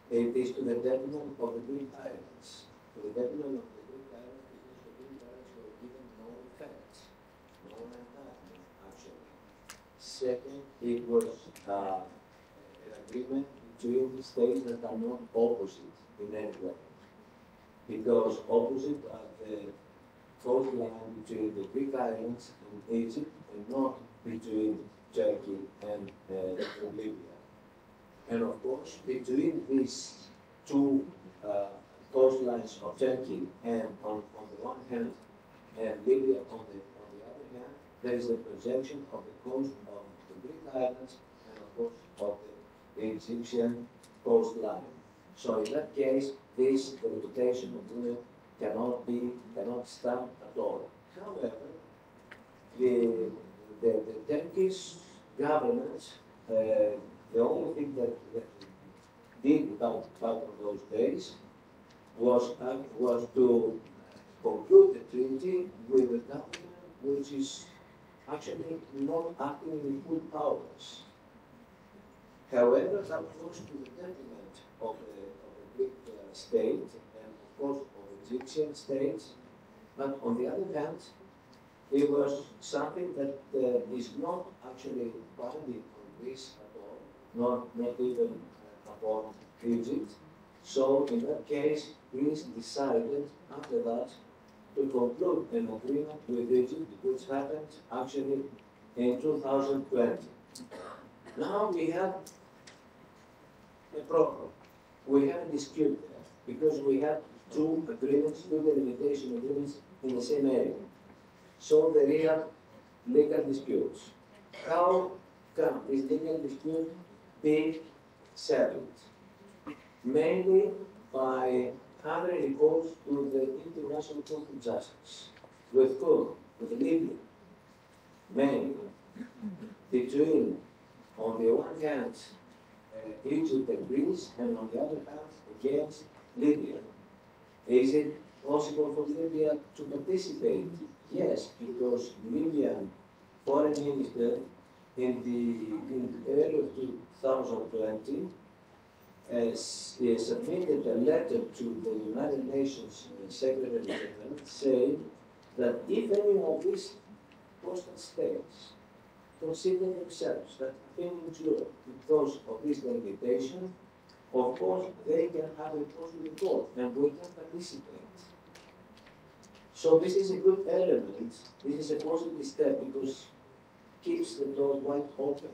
it is to the detriment of the Greek Islands. To the detriment of the Greek Islands, because the Greek Islands were given no effect, no entitlement, actually. Second, it was an agreement between the states that are not opposite in any way, because opposite are the coastline between the Greek Islands and Egypt, and not between Turkey and Libya. And of course, between these two coastlines of Turkey, and on the one hand, and Libya on the other hand, there is a projection of the coast of the Greek Islands, and of course of the Egyptian coastline. So in that case, this delimitation agreement cannot stand at all. However, the Turkish government, the only thing that did back of those days was to conclude the treaty with a government which is actually not acting in full powers. However, that goes to the detriment of the Greek state and of course of the Egyptian state. But on the other hand, it was something that is not actually binding on Greece at all, not even upon Egypt. So in that case, Greece decided after that to conclude an agreement with Egypt, which happened actually in 2020. Now we have a problem. We have a dispute there because we have two agreements, two delimitation agreements in the same area. So there are legal disputes. How can this legal dispute be settled? Mainly by having recourse to the International Court of Justice. With whom? With Libya. Mainly. Between, on the one hand, Egypt and Greece, and on the other hand, against Libya. Is it possible for Libya to participate? Yes, because Libyan foreign minister in the early of 2020 submitted a letter to the United Nations Secretary General saying that if any of these coastal states consider themselves that have been included because of this delimitation, of course they can have a positive vote and we can participate. So this is a good element, this is a positive step because it keeps the door wide open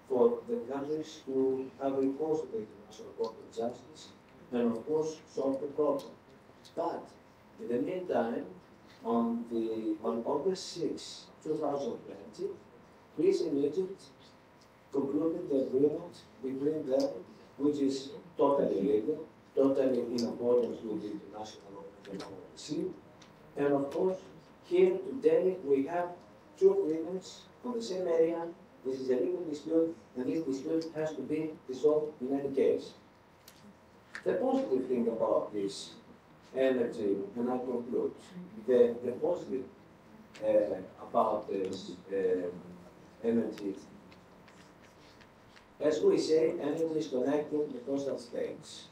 for the countries to have recourse to the International Court of Justice and of course solve the problem. But in the meantime, on August 6, 2020, Greece and Egypt concluded the agreement between them, which is totally legal, totally in accordance with the international law. And of course, here today we have two agreements on the same area. This is a legal dispute, and this dispute has to be resolved in any case. The positive thing about this energy, and I conclude, the positive about this energy, as we say, energy is connecting the coastal states.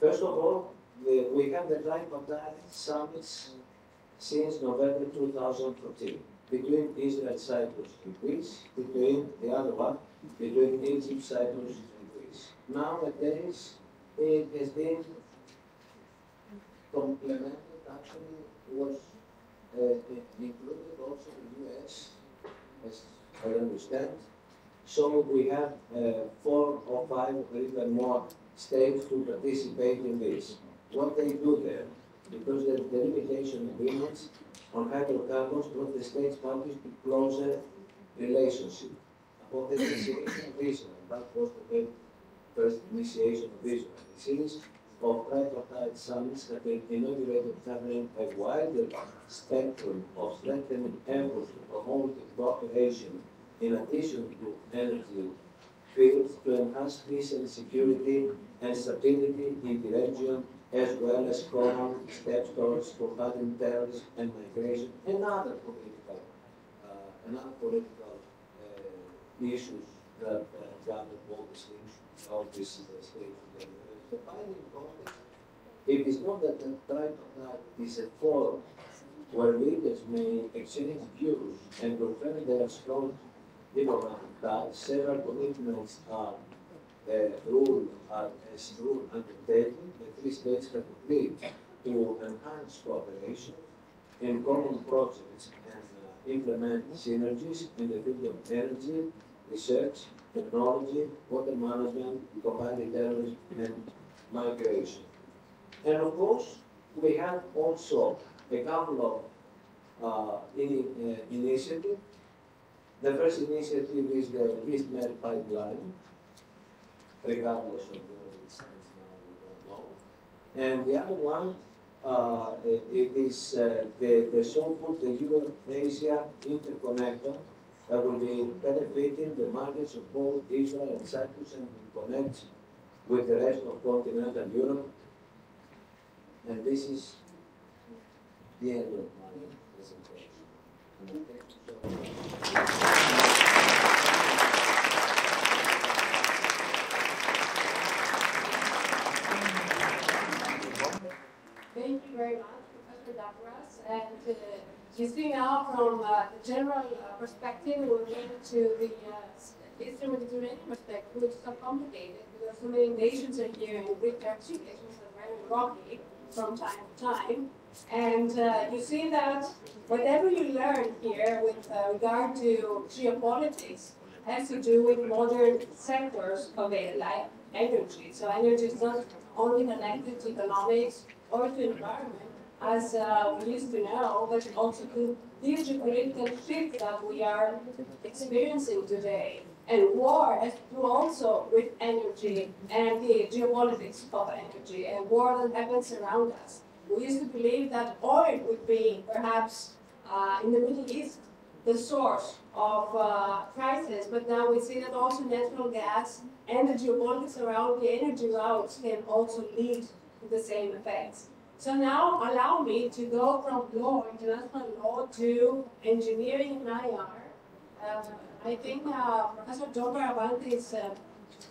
First of all, we have the tripartite summits since November 2014 between Israel, Cyprus, and Greece, between the other one, between Egypt, Cyprus, and Greece. Nowadays, it has been complemented, actually, was included also the US, as I understand. So we have 4 or 5 or even more states to participate in this. What they do there, because the delimitation agreements on hydrocarbons brought the states parties to closer relationship. Upon the initiation of Israel, that was the first initiation of Israel. A series of tripartite summits have been inaugurated, covering a wider spectrum of strengthening efforts to promote cooperation in addition to energy fields to enhance peace and security and stability in the region, as well as common steps towards combating terrorism and migration and other political issues that gather all these things of this state. The binding context, it is not that the tripartite is a forum where leaders may exchange views and confirm their strong diplomatic ties. Several commitments are rule undertaken. The 3 states have agreed to enhance cooperation in common projects and implement synergies in the field of energy, research, technology, water management, combating terrorism, and migration. And of course, we have also a couple of initiatives. The first initiative is the East Med Pipeline, regardless of where it stands now, we don't know. And the other one, it is the so-called Euro-Asia interconnector that will be benefiting the markets of both Israel and Cyprus and will connect with the rest of continental Europe. And this is the end of my presentation. Thank you very much, Professor Davros. And you see now from the general perspective, we're going to the Eastern Mediterranean perspective, which is so complicated because so many nations are here and Greek nations are very rocky from time to time. And you see that whatever you learn here with regard to geopolitics has to do with modern sectors of it, like energy. So energy is not only connected to economics or to environment, as we used to know, but also to these geopolitical shifts that we are experiencing today. And war has to do also with energy and the geopolitics of energy and war that happens around us. We used to believe that oil would be perhaps in the Middle East the source of crisis, but now we see that also natural gas and the geopolitics around the energy routes can also lead to the same effects. So now allow me to go from law, international law, to engineering and IR. I think Professor John Farabantes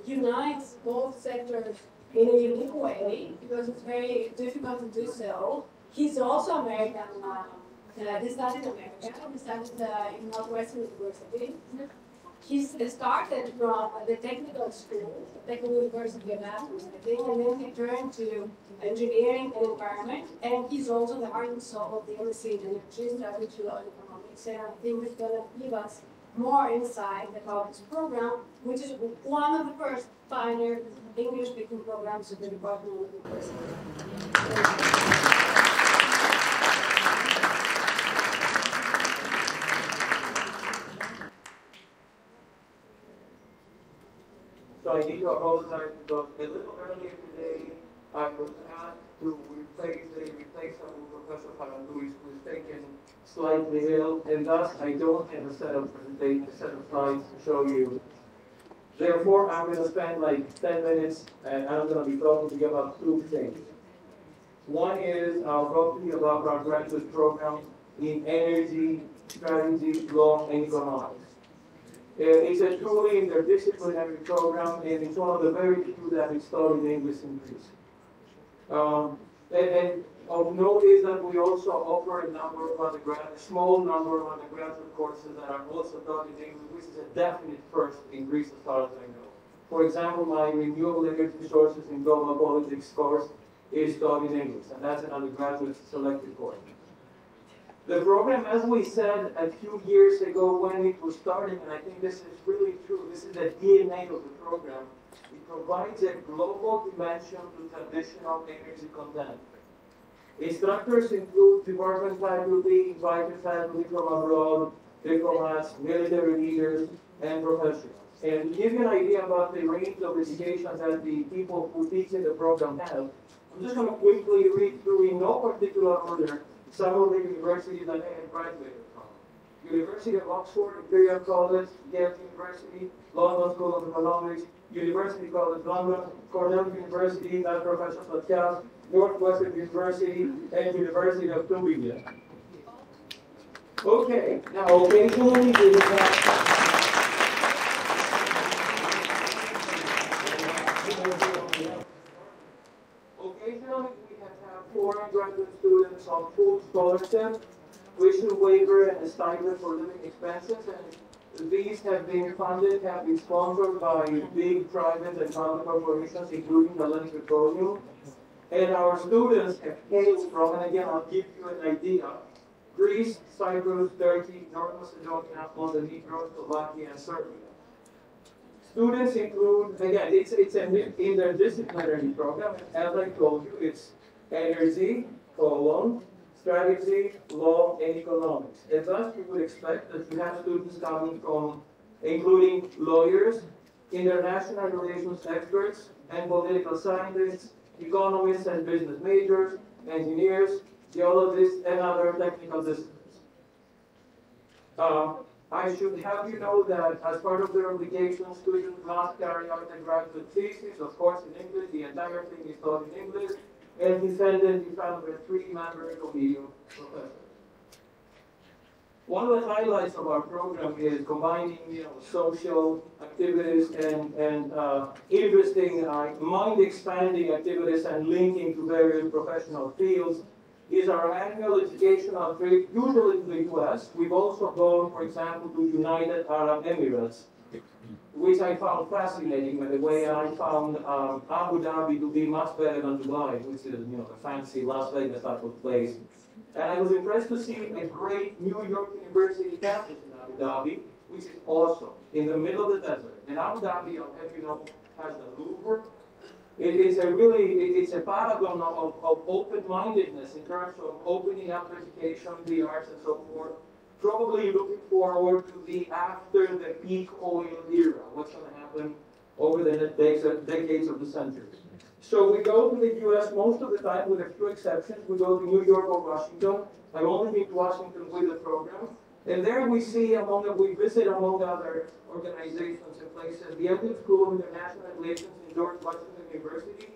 unites both sectors in a unique way because it's very difficult to do so. He's also American. He studied America. He studied in Northwestern University. He started from the technical school, Technical University of Athens, I think, and then he turned to engineering and environment. And he's also the heart and soul of the MSc in Energy Strategy and Economics. And I think it's going to give us more insight about this program, which is one of the first pioneer English-speaking programs of the Department of University. So I need to apologize because a little earlier today, I was asked to replace Professor Farabantes, who is taken slightly ill, and thus I don't have a set of slides to show you. Therefore, I'm going to spend like 10 minutes, and I'm going to be talking to you about two things. One is I'll talk to you about our graduate program in energy, strategy, law, and economics. It's a truly interdisciplinary program, and it's one of the very few that is taught in English in Greece. And of note is that we also offer a small number of undergraduate courses that are also taught in English, which is a definite first in Greece as far as I know. For example, my renewable energy sources in global politics course is taught in English, and that's an undergraduate selected course. The program, as we said a few years ago when it was starting, and I think this is really true, this is the DNA of the program, it provides a global dimension to traditional energy content. Instructors include department faculty, invited faculty from abroad, diplomats, military leaders, and professionals. And to give you an idea about the range of education that the people who teach in the program have, I'm just going to quickly read through in no particular order some of the universities that I have graduated from. University of Oxford, Imperial College, Yale University, London School of Economics, University College London, Cornell University, that's Professor Pascal, Northwestern University, and University of Tübingen. Okay, now occasionally we have foreign graduate students on full scholarship, tuition waiver, and a stipend for living expenses. And these have been sponsored by big private and public corporations, including Hellenic Petroleum. And our students have hailed from, and again, I'll give you an idea, Greece, Cyprus, Turkey, North Macedonia, Montenegro, Slovakia, and Serbia. Students include, again, it's an interdisciplinary program. As I told you, it's energy, strategy, law, and economics. And thus, we would expect that we have students coming from, including lawyers, international relations experts, and political scientists, economists and business majors, engineers, geologists, and other technical disciplines. I should have you know that as part of their obligation, students must carry out a graduate thesis, of course in English, the entire thing is taught in English, and defended in front of a three-member committee of professors. One of the highlights of our program is combining, social activities and interesting, mind-expanding activities and linking to various professional fields. Is our annual educational trip, usually to the U.S. We've also gone, for example, to United Arab Emirates, which I found fascinating. By the way, I found Abu Dhabi to be much better than Dubai, which is, a fancy Las Vegas type of place. And I was impressed to see a great New York University campus in Abu Dhabi, which is awesome, in the middle of the desert. And Abu Dhabi, as you know, has the Louvre. It's a paragon of open-mindedness in terms of opening up education, the arts, and so forth. Probably looking forward to the after the peak oil era. What's going to happen over the decades of the century? So we go to the U.S. most of the time, with a few exceptions. We go to New York or Washington. I've only been to Washington with the program. And there we see, we visit among other organizations and places, the Elliott School of International Relations in George Washington University,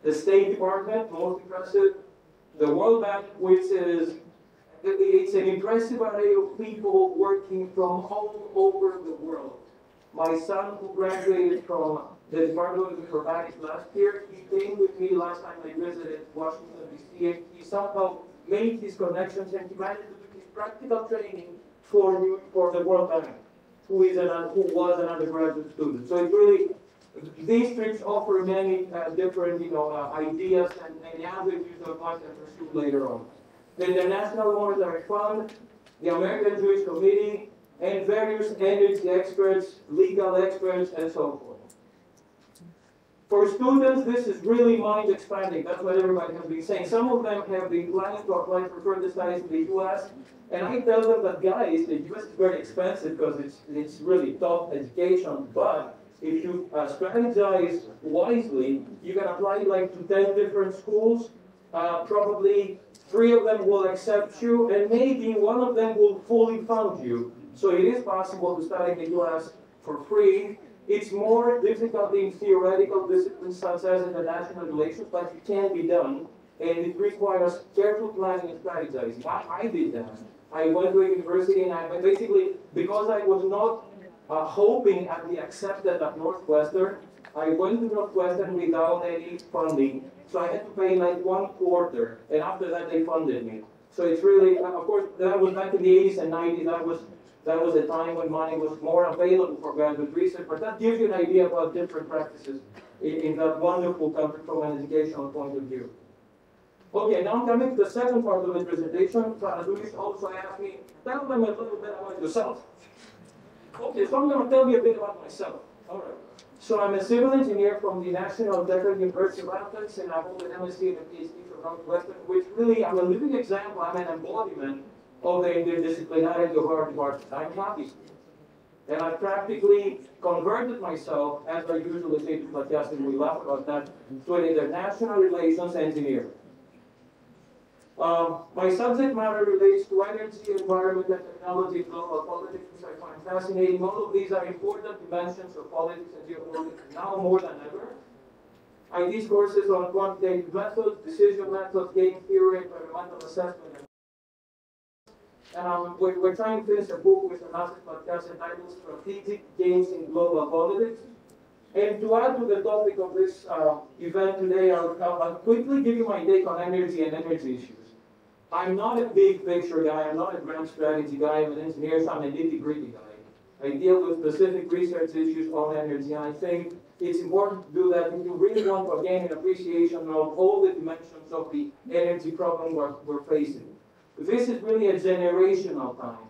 the State Department, most impressive, the World Bank, which is, it's an impressive array of people working from all over the world. My son, who graduated from the Department of Informatics last year, he came with me last time I visited Washington, D.C., and he somehow made his connections and he managed to do his practical training for the World Bank, who was an undergraduate student. So it really, these trips offer many different, ideas and avenues of what to pursue later on. The International Monetary Fund, the American Jewish Committee, and various energy experts, legal experts, and so forth. For students, this is really mind-expanding. That's what everybody has been saying. Some of them have been planning to apply for further studies in the U.S., and I tell them that, guys, the U.S. is very expensive because it's really top education, but if you strategize wisely, you can apply to 10 different schools. Probably 3 of them will accept you, and maybe 1 of them will fully fund you. So it is possible to study in the U.S. for free. It's more difficult in theoretical disciplines such as international relations, but it can be done, and it requires careful planning and strategizing. I did that. I went to a university, and I basically, because I was not hoping I'd be accepted at Northwestern, I went to Northwestern without any funding, so I had to pay 1/4, and after that they funded me. So it's really, of course, that was back in the 80s and 90s. That was a time when money was more available for graduate research, but that gives you an idea about different practices in that wonderful country from an educational point of view. Okay, now I'm coming to the second part of the presentation. Luis also asked me, tell them a little bit about yourself. Okay, so I'm going to tell you a bit about myself. All right. So I'm a civil engineer from the National Technical University of Athens, and I hold an MSc and a PhD from Northwestern, which really, I'm a living example, I'm an embodiment of the interdisciplinarity of our department. I'm happy. And I practically converted myself, as I usually say to Matthias, and we laugh about that, to an international relations engineer. My subject matter relates to energy, environment, and technology, global politics, which I find fascinating. All of these are important dimensions of politics and geopolitics, now more than ever. I teach courses on quantitative methods, decision methods, game theory, environmental assessment. And we're trying to finish a book with an asset podcast entitled Strategic Games in Global Politics. And to add to the topic of this event today, I'll quickly give you my take on energy and energy issues. I'm not a big picture guy, I'm not a grand strategy guy, I'm an engineer, so I'm a nitty-gritty guy. I deal with specific research issues on energy, and I think it's important to do that if you really want to gain an appreciation of all the dimensions of the energy problem we're facing. This is really a generational time.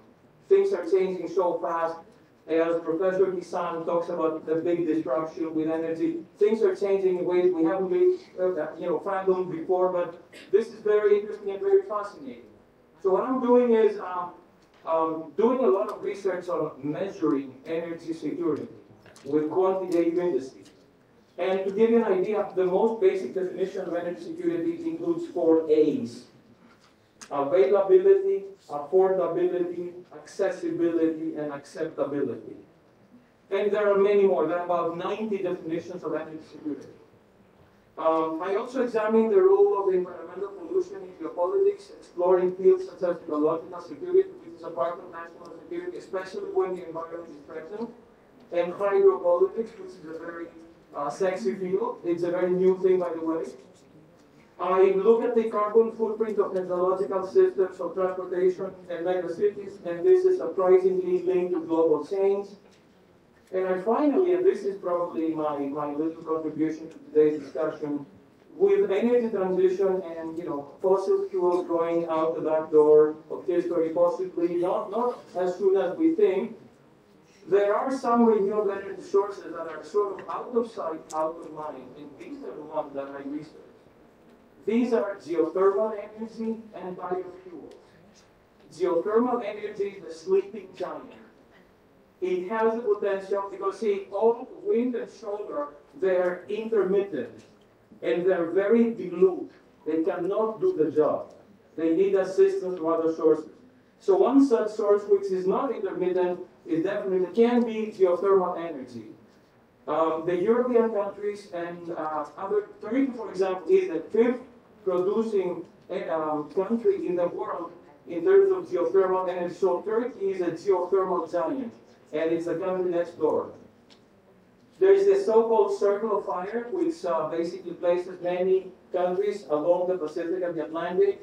Things are changing so fast. As Professor Kisan talks about the big disruption with energy, things are changing in ways we haven't really, fathomed before, but this is very interesting and very fascinating. So what I'm doing is doing a lot of research on measuring energy security with quantitative indices. And to give you an idea, the most basic definition of energy security includes 4 A's. availability, affordability, accessibility, and acceptability. And there are many more. There are about 90 definitions of energy security. I also examined the role of environmental pollution in geopolitics, exploring fields such as ecological security, which is a part of national security, especially when the environment is threatened, and hydropolitics, which is a very sexy field. It's a very new thing, by the way. I look at the carbon footprint of technological systems of transportation and megacities, and this is surprisingly linked to global change. And I finally, and this is probably my little contribution to today's discussion, with energy transition and fossil fuels going out the back door of history, possibly not as soon as we think, there are some renewable energy sources that are sort of out of sight, out of mind, and these are the ones that I researched. These are geothermal energy and biofuels. Geothermal energy is the sleeping giant. It has the potential, because see, all wind and solar, they're intermittent, and they're very dilute. They cannot do the job. They need assistance from other sources. So one such source which is not intermittent, it definitely can be geothermal energy. The European countries and other, Turkey, for example, is the 5th producing country in the world in terms of geothermal energy. So Turkey is a geothermal giant, and it's the country next door. There is the so-called Circle of Fire, which basically places many countries along the Pacific and the Atlantic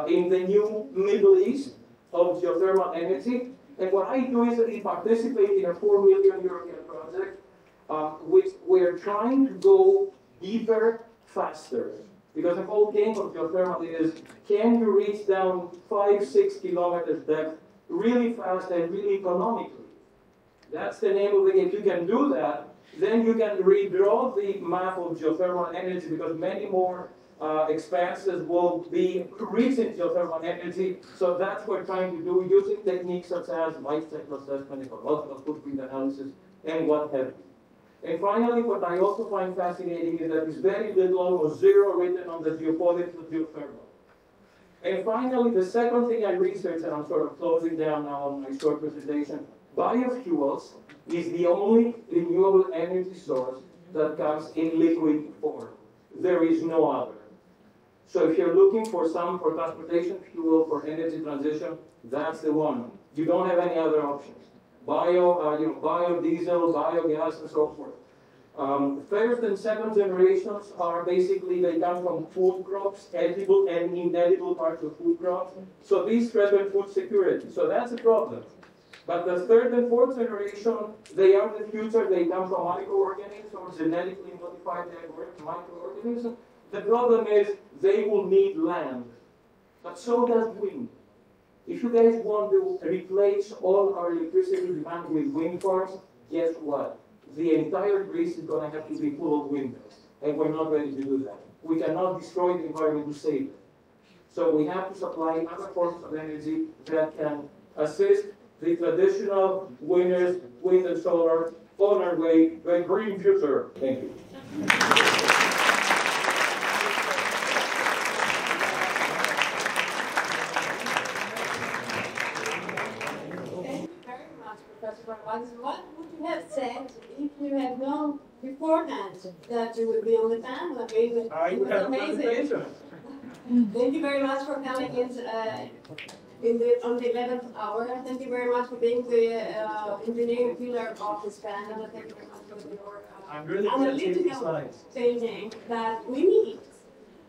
in the new Middle East of geothermal energy. And what I do is I participate in a 4 million European project, which we're trying to go deeper, faster. Because the whole game of geothermal is, can you reach down 5-6 kilometers depth really fast and really economically? That's the name of the game. If you can do that, then you can redraw the map of geothermal energy, because many more expanses will be reaching geothermal energy. So that's what we're trying to do, using techniques such as life cycle assessment, ecological footprint analysis, and what have you. And finally, what I also find fascinating is that there's very little, almost zero, written on the geopolitics of geothermal. And finally, the second thing I researched, and I'm sort of closing down now on my short presentation, biofuels is the only renewable energy source that comes in liquid form. There is no other. So if you're looking for some for transportation fuel for energy transition, that's the one. You don't have any other options. Biodiesel, biogas, and so forth. First and second generations are basically, they come from food crops, edible and inedible parts of food crops. So these threaten food security. So that's a problem. But the third and fourth generation, they are the future. They come from microorganisms or genetically modified microorganisms. The problem is they will need land. But so does wind. If you guys want to replace all our electricity demand with wind farms, guess what? The entire Greece is going to have to be full of windmills. And we're not ready to do that. We cannot destroy the environment to save it. So we have to supply other forms of energy that can assist the traditional winners, wind and solar, on our way to a green future. Thank you. What would you have said if you had known beforehand that you would be on the panel? I mean, it was amazing. Thank you very much for coming in on the 11th hour. Thank you very much for being the engineering pillar of this panel. Thank you very much for your analytical thinking that we need.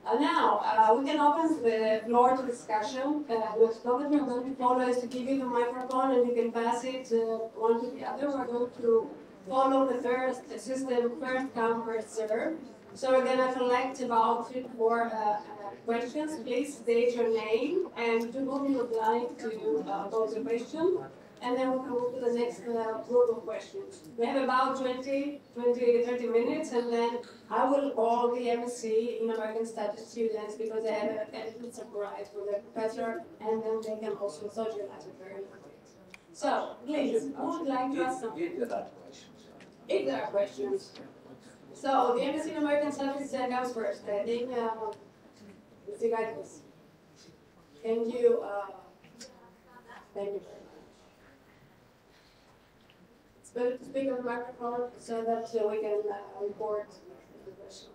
Now, we can open the floor to discussion. The flow that we're going to follow is to give you the microphone and you can pass it one to the other. We're going to follow the system first come, first serve. So we're going to collect about 3 to 4 questions. Please state your name and to whom you would like to pose a question. And then we can move to the next group of questions. We have about 30 minutes, and then I will call the MSc in American Studies students because they have a little surprise for their professor, and then they can also socialize it very quickly. So, please, who would like to ask something? If there are questions. So, the MSc in American Studies comes first. I think, Mr. Guidance. Can you, thank you very much. It's better to speak on the microphone so that we can record the question.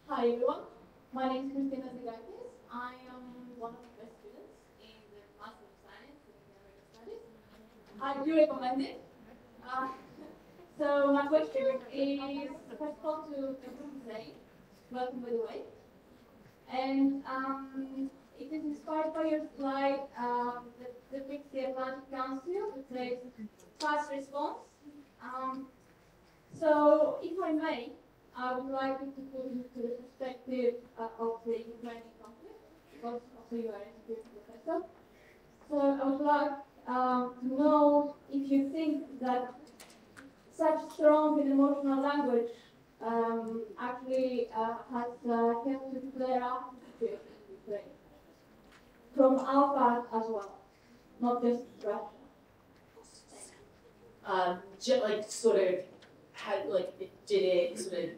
Hi everyone, my name is Christina Zigakis. I am one of the best students in the Master of Science in the American Studies. I do recommend it. So my question is, first of all, to Professor Zaid. Welcome, by the way. And it is inspired by your slide that depicts the Atlantic Council, which says fast response. So, if I may, I would like you to put into the perspective of the Ukrainian conflict, because also you are a security professor. So I would like to know if you think that such strong and emotional language actually has helped to clear up the situation in Ukraine. From our part as well, not just Russia. Like sort of had like did it sort of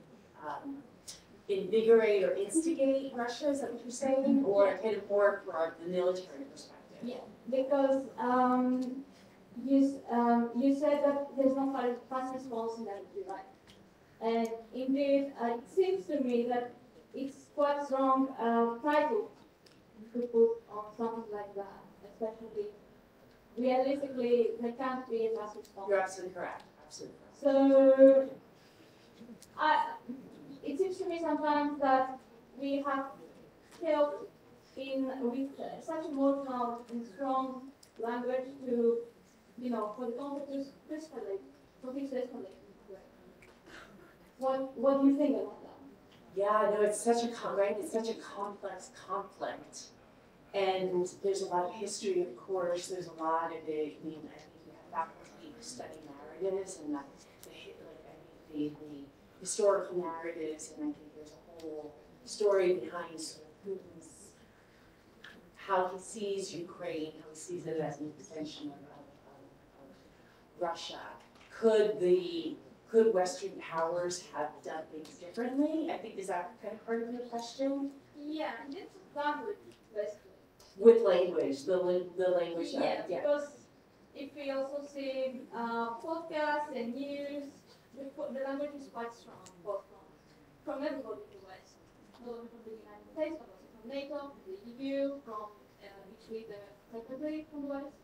invigorate or instigate Russia? Is that what you're saying, or kind of more from the military perspective? Yeah, because you said that there's no fast response in that, right? And indeed, it seems to me that it's quite strong title to put on something like that, especially realistically, there can't be a fast response. You're absolutely correct. Absolutely correct. So, it seems to me sometimes that we have helped with such emotional and strong language to, for the conflict to escalate, for things to escalate. What do you think about that? Yeah, no, it's such a complex conflict, and there's a lot of history, of course. There's a lot of it. I think you have faculty who study narratives and the historical narratives, and I think there's a whole story behind sort of Putin's, how he sees Ukraine, how he sees it as an extension of Russia. Could Western powers have done things differently? I think, is that kind of part of your question? Yeah, let's start with basically. With language, the language. Yeah, because if we also see podcasts and news, the language is quite strong, both from everybody in the West, not only from the United States, but also from NATO, from the EU, from each leader separately from the West.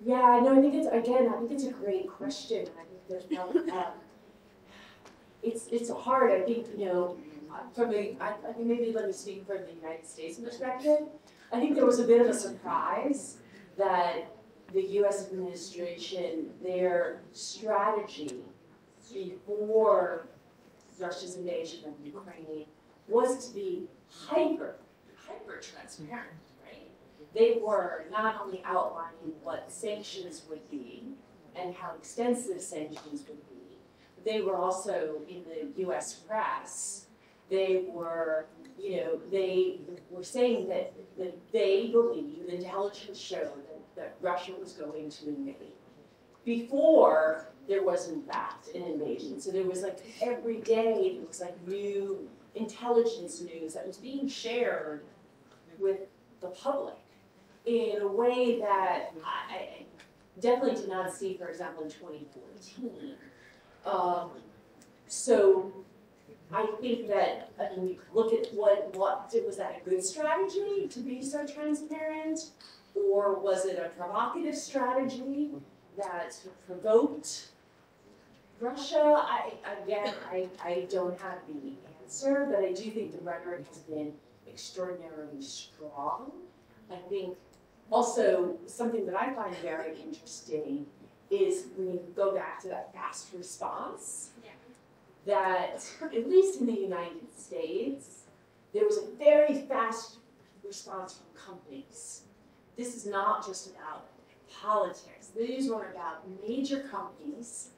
Yeah, no, I think it's a great question. I think there's probably it's hard. I think I think maybe let me speak from the United States perspective. I think there was a bit of a surprise that the U.S. administration, their strategy before Russia's invasion of Ukraine was to be hyper transparent. They were not only outlining what sanctions would be and how extensive sanctions would be, but they were also in the U.S. press. They were, they were saying that they believe, intelligence showed that Russia was going to invade before there was in fact an invasion. So there was like every day there was like new intelligence news that was being shared with the public in a way that I definitely did not see, for example, in 2014. So I think that when you look at what was that a good strategy to be so transparent, or was it a provocative strategy that provoked Russia? I don't have the answer, but I do think the rhetoric has been extraordinarily strong. I think also something that I find very interesting is when you go back to that fast response, that at least in the United States, there was a very fast response from companies. This is not just about politics. These were about major companies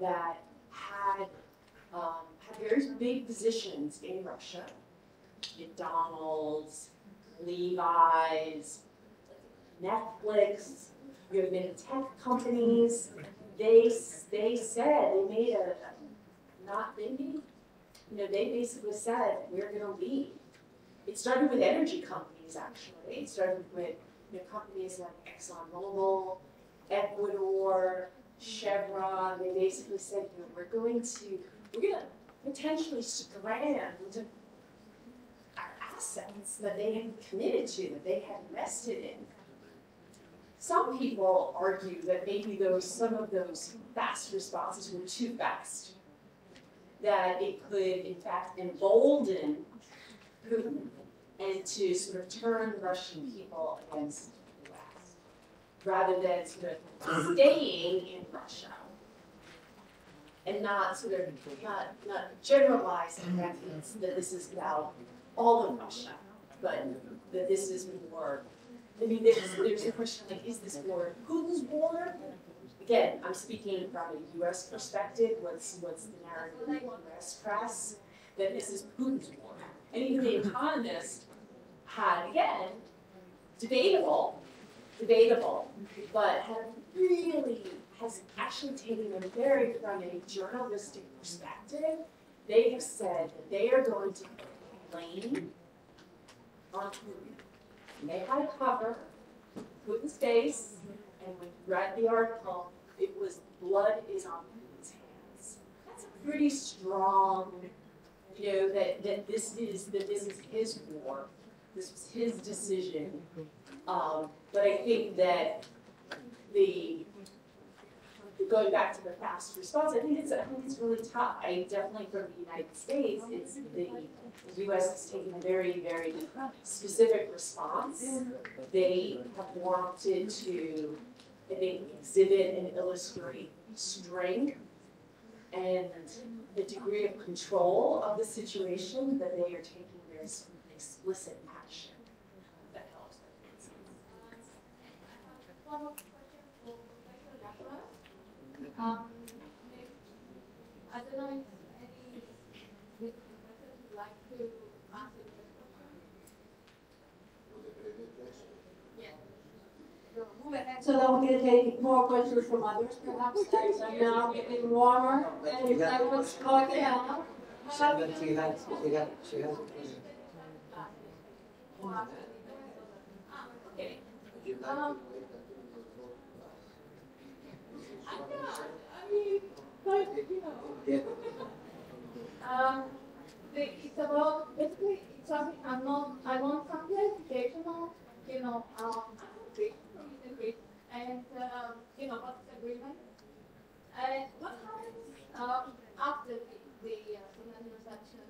that had very big positions in Russia. McDonald's, Levi's, Netflix, you have many tech companies. They they said, they made a not thinking, they basically said, we're gonna leave. It started with energy companies, actually. It started with companies like ExxonMobil, Ecuador, Chevron. They basically said, we're gonna potentially strand our assets that they had committed to, that they had invested in. Some people argue that maybe some of those fast responses were too fast, that it could, in fact, embolden Putin and to sort of turn the Russian people against the West, rather than sort of staying in Russia and not generalizing that this is now all of Russia, but that this is more. I mean, there's a question like, is this war Putin's war? Again, I'm speaking from a U.S. perspective. What's the narrative in the U.S. press? That this is Putin's war. And even The Economist had, again, debatable, but has actually taken a from a journalistic perspective. They have said that they are going to blame on Putin. And they had a cover, Putin's face, and when you read the article, it was blood is on Putin's hands. That's a pretty strong, that this is his war. This was his decision. But I think that going back to the fast response, I think it's really tough. Definitely from the United States, it's the U.S. has taken a very, very specific response. They have wanted to, I think, exhibit and illustrate strength and the degree of control of the situation that they are taking very explicit action. That helps. One more question for Professor Laffer. I don't know if any professors would like to answer this question. Yes. Move ahead so that we can take more questions from others, perhaps. Things are now getting warmer and if that was talking out. She has a question. Okay. Would you like to wait It's about basically it's something I want some clarification on, and what's the agreement? And what happens after the Somali reception,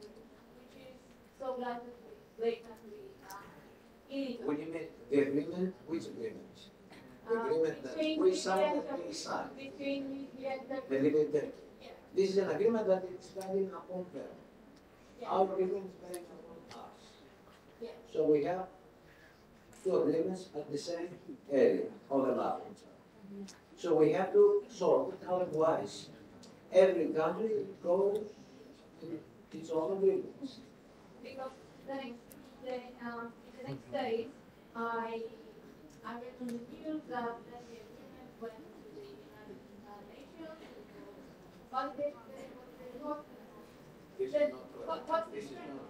which is so blatantly illegal? What do you mean? The agreement? Which agreement? The agreement that we signed and he signed. Between The living there. Yeah. This is an agreement that is binding upon them. Yeah. Our agreement is binding upon us. Yeah. So we have two agreements at the same area, overlapping. So we have to sort it out. Otherwise, every country goes to its own agreements. Because the next day, I read on the news that the agreement went to the United Nations. But they what? This is Then not correct. what's the This is strength? not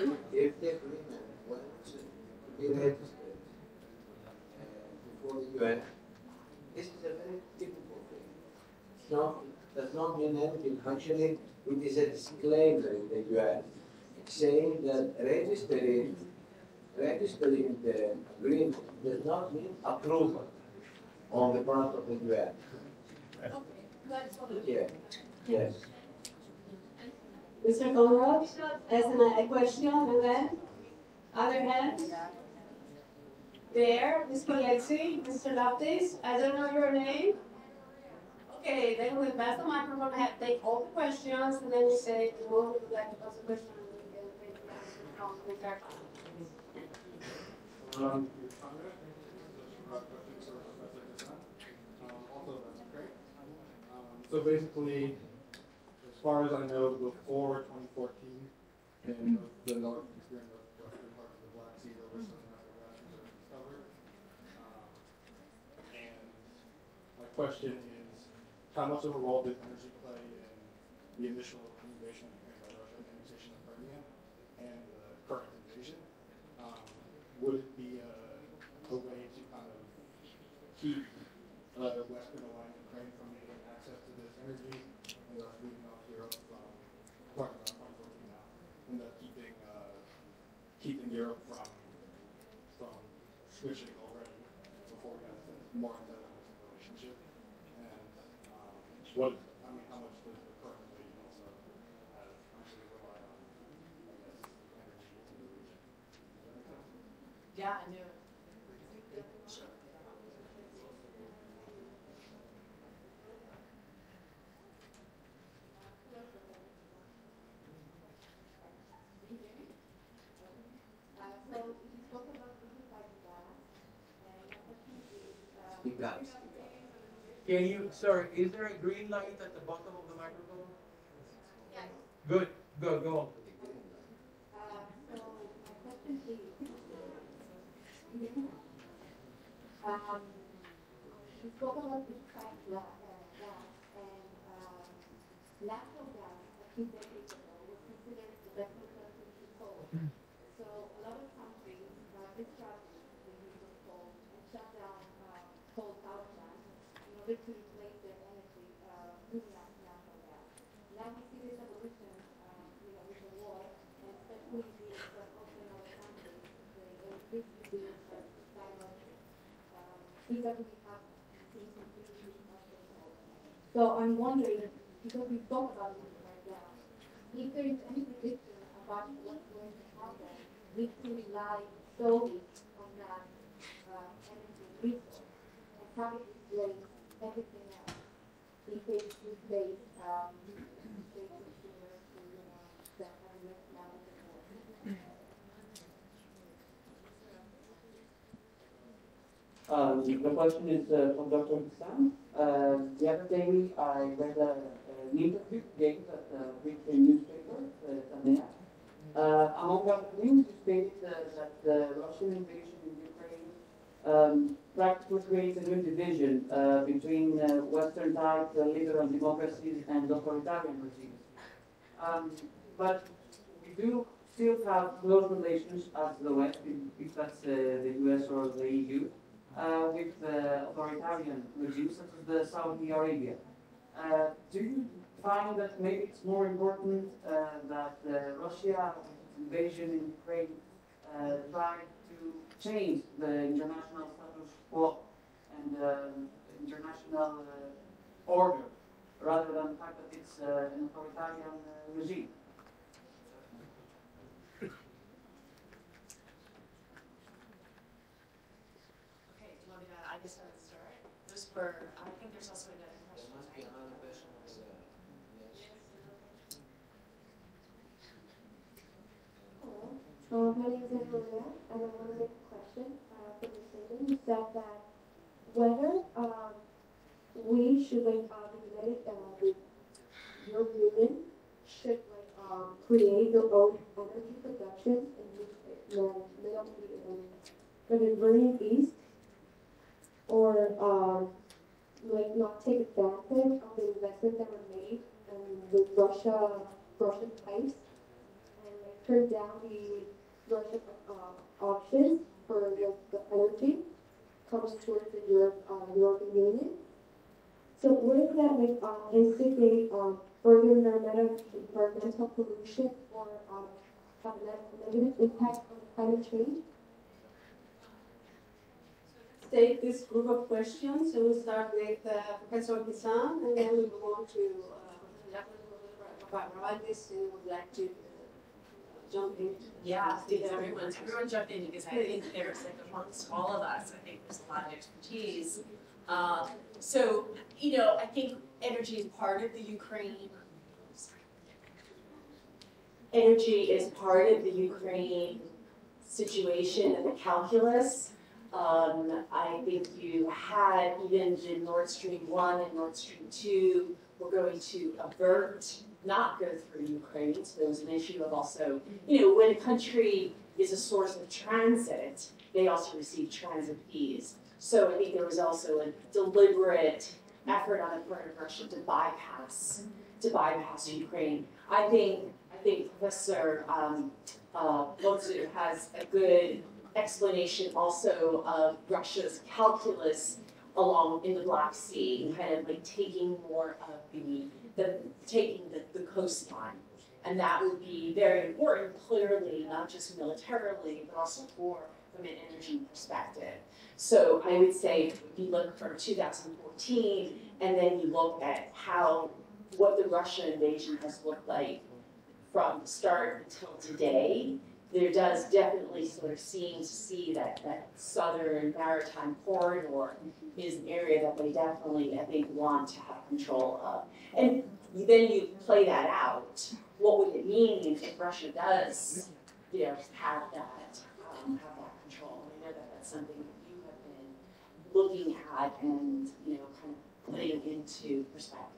correct. If the agreement went to be registered before the UN, this is a very difficult thing. Does not mean anything. Actually, it is a disclaimer in the UN saying that registering the agreement does not mean approval on the part of the UN. Okay, that's what Yeah. Yes. Mr. Conrad, as a question, and then other hands. There, Ms. Polezzi, Mr. Loftis, I don't know your name. Okay, then we'll pass the microphone, take all the questions, and then you say, you would like to ask a question, and we can take the answer from the back. Also, that's great. So basically, as far as I know, before 2014, in the north experience of western part of the Black Sea, there were some natural gas reserves discovered. And my question is, how much of a role did energy play in the initial invasion of Ukraine by Russia, the annexation of Crimea, and the current invasion? Would it be a way to kind of keep Western aligned Ukraine from getting access to this energy, and thus moving off Europe from, talking about 2014 now, and thus keeping Europe from switching already before we got to more into the relationship? And how much does the current invasion also actually rely on, I guess, energy in the region? Yeah, I knew it. Sure. Speak up. Can you, sorry, is there a green light at the bottom of the microphone? Yes. Good, go on. So my question to you, you spoke about this pipe gas and natural gas a few decades ago was considered the best alternative to coal. So a lot of countries discharged the use of coal and shut down coal power plants in order to replace their energy with natural gas. Now we see this evolution, with the war, and especially the also in other countries, the increased use of biological. These are really have things to do with coal. So I'm wondering, because we talk about this right now, if there is any prediction about what's going to happen, we can rely solely on that energy resource and how it replace everything else. If it replace consumers that have less knowledge before. The question is from Dr. Hassan. The other day I read an interview gave at the weekly newspaper, Tanea. Among other things, you stated that the Russian invasion in Ukraine practically creates a new division between Western type liberal democracies and authoritarian regimes. But we do still have close relations as the West, if that's the US or the EU. With authoritarian regimes such as the Saudi Arabia. Do you find that maybe it's more important that Russia invasion in Ukraine tried to change the international status quo and international order rather than the fact that it's an authoritarian regime? I guess I would start. Those were, I think there's also another question. Hello, my name is Angelina, and I want to make a question for the student. You said that whether we should be united with your union should create your own energy production in the Mediterranean East, or not take advantage of the investment that were made with Russian pipes, and turn down the Russian options for the energy comes towards the European Union. So wouldn't that instigate further environmental pollution or have a negative impact on climate change? Take this group of questions, and we'll start with Professor Hassan, and then we move on to Ravaldis, who would like to jump in. Yeah, everyone jump in, because I think there's amongst all of us, I think there's a lot of expertise. So, I think energy is part of the Ukraine. Energy is part of the Ukraine situation and the calculus. I think you had even the Nord Stream 1 and Nord Stream 2 were going to not go through Ukraine. So there was an issue of also, when a country is a source of transit, they also receive transit fees. So I think there was also a deliberate effort on the part of Russia to bypass Ukraine. I think Professor Bozu has a good explanation also of Russia's calculus along in the Black Sea, kind of like taking more of the coastline. And that would be very important, clearly, not just militarily, but also from an energy perspective. So I would say if you look from 2014, and then you look at what the Russian invasion has looked like from the start until today, there does definitely sort of seem to see that southern maritime corridor is an area that they definitely, I think, want to have control of. And then you play that out. What would it mean if Russia does, have that control? I know that that's something that you have been looking at and, kind of putting into perspective.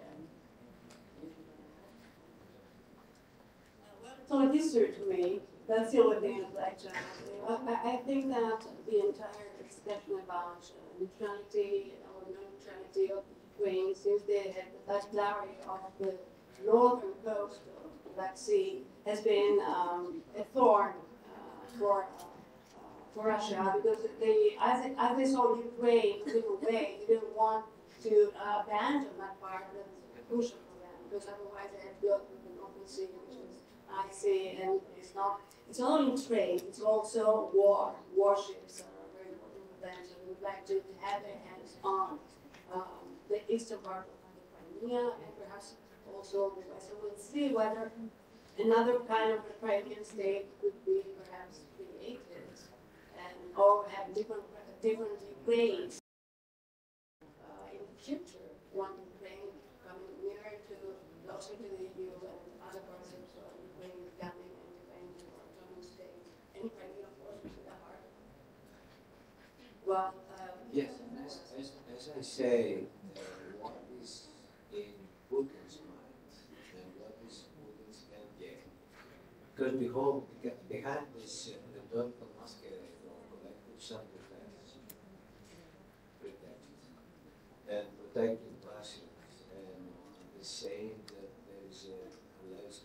So it is true to me. That's the only thing I'd like to add. I think that the entire discussion about neutrality or non-neutrality of Ukraine, since they had the backstory of the northern coast of the Black Sea, has been a thorn for Russia, because as they saw Ukraine moving away, they didn't want to abandon that part that is crucial for them, because otherwise they had to go to the open sea, which is icy, and it's not only trade, it's also war. Warships are very important for them, so they would like to have their hands on the eastern part of the Crimea, and perhaps also the Western Sea, whether another kind of Ukrainian state could be perhaps created, or have different Ukraines in the future. One Ukraine coming nearer closer to the EU, and other parts of Ukraine becoming an independent or autonomous state. And Ukraine, of course, is the heart. Well, yes, and as I say, what is in Putin's mind and what is Putin's end game? Because behind this rhetorical masquerade of collective self-defense, and protecting Russians, and saying that there is alleged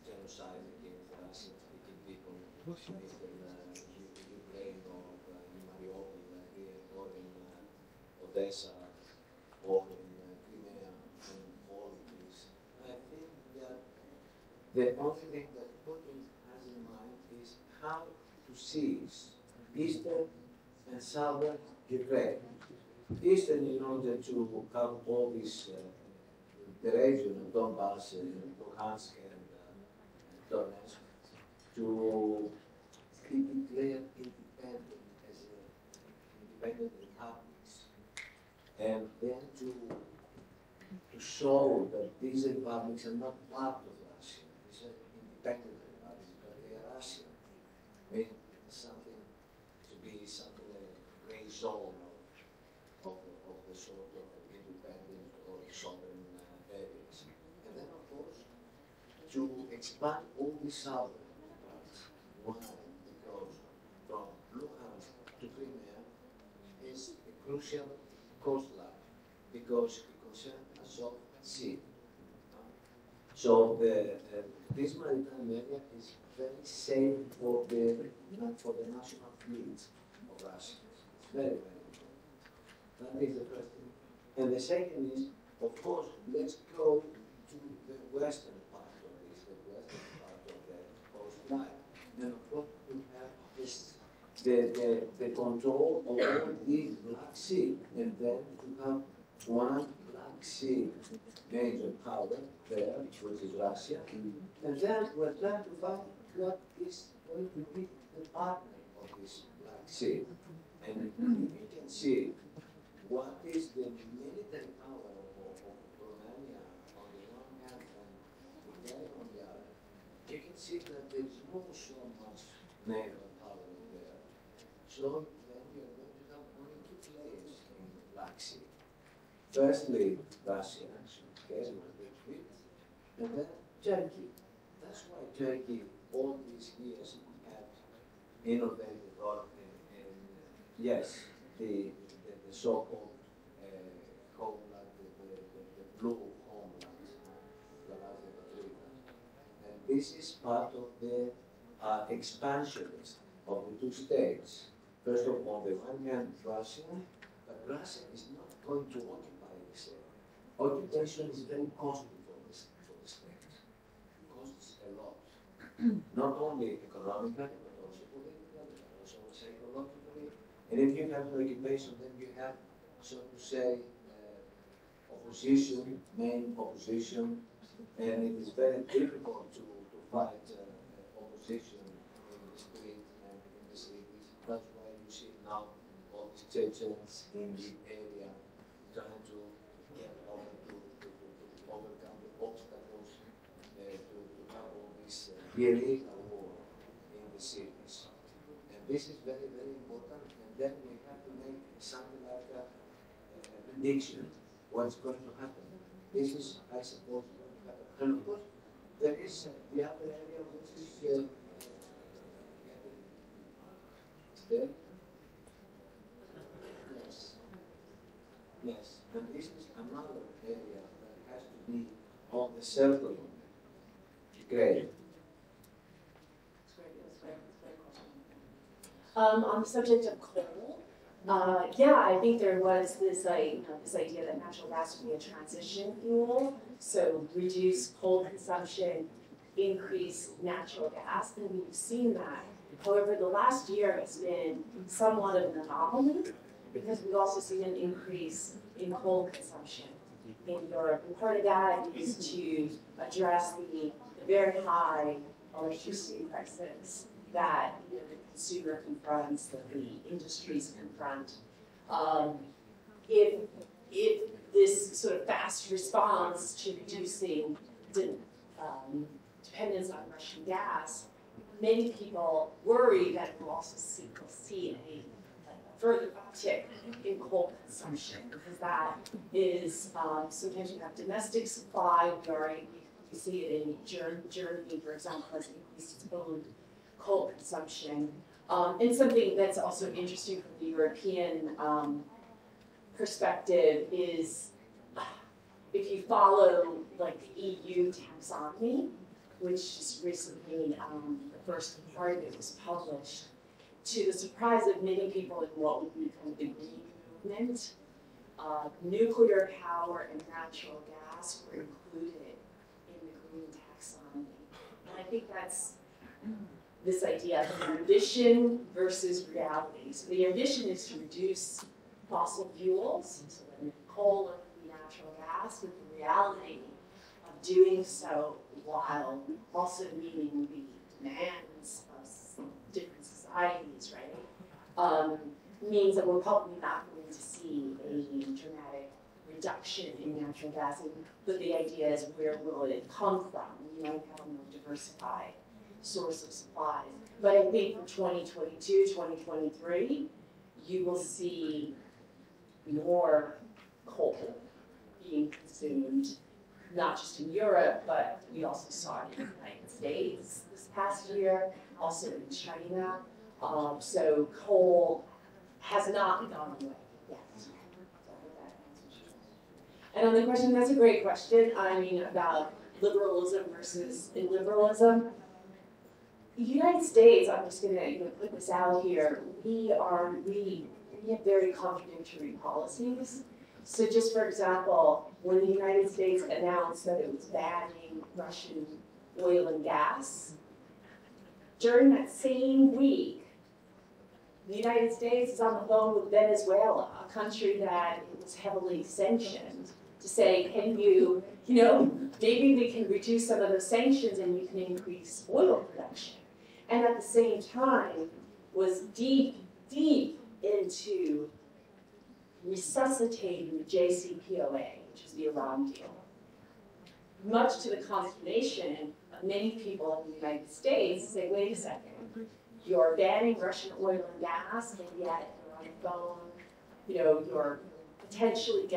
genocide against Russian-speaking people in Ukraine or in Mariupol or in Odessa or in Crimea and all of this. I think that the only thing that Putin has in mind is how to seize eastern and southern Ukraine. Eastern in order to have all this, the region of Donbass and Luhansk and Donetsk, to be declared independent as independent republics, and then to show that these republics are not part of Russia. These are independent republics, but they are Russian. I mean, something to be something like a gray zone of the sort of independent or sovereign areas. And then, of course, to expand all the southern parts. Why? Because from Luhansk to Crimea is a crucial coastline, because it concerns Azov Sea. So this maritime area is very safe for the national fleet of Russia. It's very, very important. That is the first thing. And the second is, of course, let's go to the western part of this, the western part of the coastline. And of course, we have this, the control of all the Black Sea, and then to have one Black Sea major power there, which is Russia. And then we're trying to find what is going to be the partner of this Black Sea. And you can see what is the military power of Romania on the one hand and Bulgaria on the other. You can see that there is not so much naval power there. So then you're going to have only two players in the Black Sea. Firstly, Russia, okay, and then Turkey. That's why Turkey all these years had innovated or yes, the so-called call like the blue homeland, the Patriota. And this is part of the expansionism of the two states. First of all, the one hand, Russia, but Russia is not going to occupy this area. Occupation is very costly for the state. It costs a lot. Not only economically, but also politically, but also psychologically. And if you have an occupation, then you have, so to say, opposition, main opposition, and it is very difficult to fight opposition in the street and in the cities. That's why you see now all these Chechens in the area trying to get over to overcome the obstacles to have all this guerrilla war in the cities. And this is very, very important. And then we have to make something like a prediction what's going to happen. This is, I suppose, going to happen. And of course, there is the other area which is there. Yes. Yes. And this is another area that has to be on the circle. Great. On the subject of coal, yeah, I think there was this idea that natural gas would be a transition fuel, so reduce coal consumption, increase natural gas, and we've seen that. However, the last year has been somewhat of an anomaly because we've also seen an increase in coal consumption in Europe. And part of that is to address the very high electricity prices that the consumer confronts, that the industries confront. If this sort of fast response to reducing dependence on Russian gas, many people worry that we'll also see a further uptick in coal consumption, because that is sometimes you have domestic supply. You see it in Germany, for example, has increased its own coal consumption. And something that's also interesting from the European perspective is if you follow like the EU taxonomy, which just recently the first part of it was published, to the surprise of many people in what would become the green movement, nuclear power and natural gas were included in the green taxonomy. And I think that's this idea of ambition versus reality. So the ambition is to reduce fossil fuels, so then coal or natural gas, but the reality of doing so while also meeting the demands of different societies, right, means that we're probably not going to see a dramatic reduction in natural gas. But the idea is, where will it come from? We might have a more diversified source of supplies. But I think for 2022, 2023, you will see more coal being consumed, not just in Europe, but we also saw it in the United States this past year, also in China. So coal has not gone away yet. And on the question, that's a great question. I mean, about liberalism versus illiberalism. The United States, I'm just going to put this out here, we have very contradictory policies. So just for example, when the United States announced that it was banning Russian oil and gas, during that same week, the United States is on the phone with Venezuela, a country that was heavily sanctioned, to say, can you, maybe we can reduce some of those sanctions and you can increase oil production. And at the same time, was deep into resuscitating the JCPOA, which is the Iran deal. Much to the consternation of many people in the United States, say, wait a second, you're banning Russian oil and gas, and yet you're on the phone, you're potentially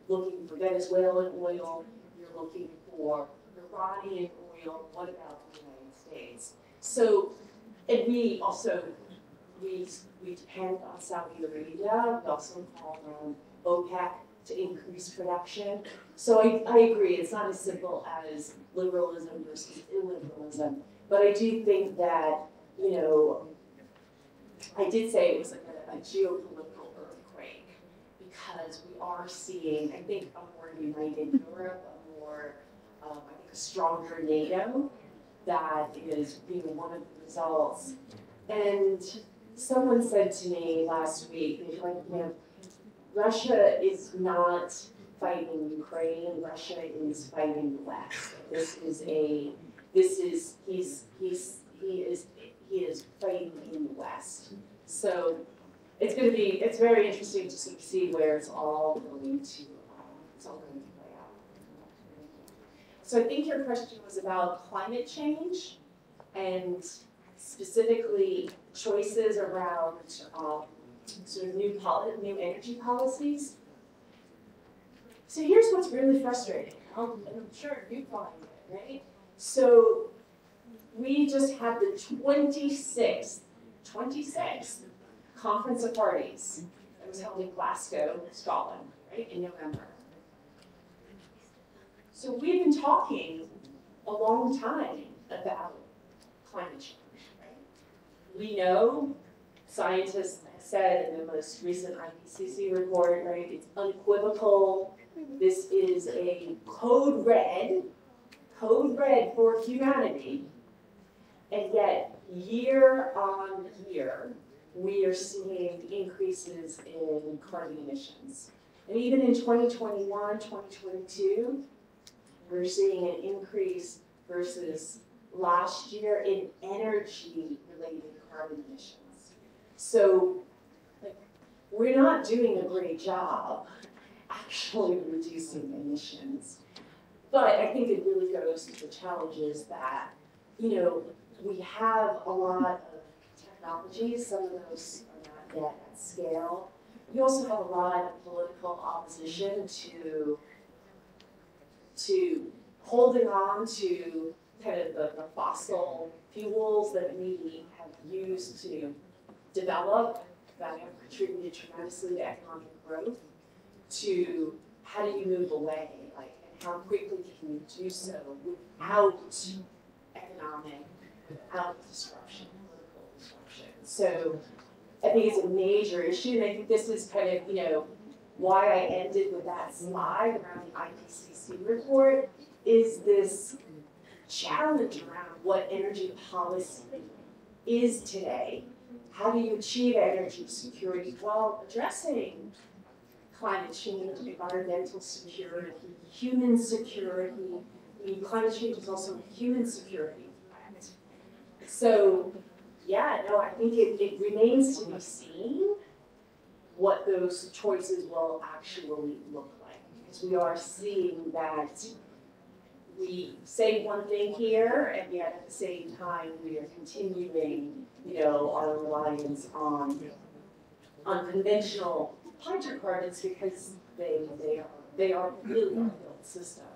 looking for Venezuelan oil, you're looking for Iranian oil, what about the United States? So, and we also, we depend on Saudi Arabia, we also call on OPEC to increase production. So I agree, it's not as simple as liberalism versus illiberalism, but I do think that, you know, I did say it was like a geopolitical earthquake because we are seeing, I think, a more united Europe, a more, I think, a stronger NATO that is being one of the results. And someone said to me last week, they're like, you know, Russia is not fighting Ukraine, Russia is fighting the West. He is fighting in the West. So it's very interesting to sort of see where it's all going to play out. So I think your question was about climate change and specifically choices around sort of new energy policies. So here's what's really frustrating, and I'm sure you find it, right? So we just had the 26th Conference of Parties that was held in Glasgow, Scotland, right, in November. So we've been talking a long time about climate change, right? We know, scientists said in the most recent IPCC report, right, it's unequivocal. This is a code red for humanity. And yet, year on year, we are seeing increases in carbon emissions. And even in 2021, 2022, we're seeing an increase versus last year in energy-related carbon emissions. So, like, we're not doing a great job actually reducing emissions. But I think it really goes to the challenges that, you know, we have a lot of technologies, some of those are not yet at scale. We also have a lot of political opposition to holding on to kind of the fossil fuels that we have used to develop that have contributed tremendously to economic growth, to how do you move away, like, and how quickly can you do so without economic, without disruption, political disruption. So I think it's a major issue, and I think this is kind of, you know, why I ended with that slide around the IPCC report, is this challenge around what energy policy is today. How do you achieve energy security while addressing climate change, environmental security, human security? I mean, climate change is also a human security threat. So, yeah, no, I think it remains to be seen what those choices will actually look like. Because we are seeing that we say one thing here, and yet at the same time we are continuing, you know, our reliance on conventional hydrocarbons because they are really a built system.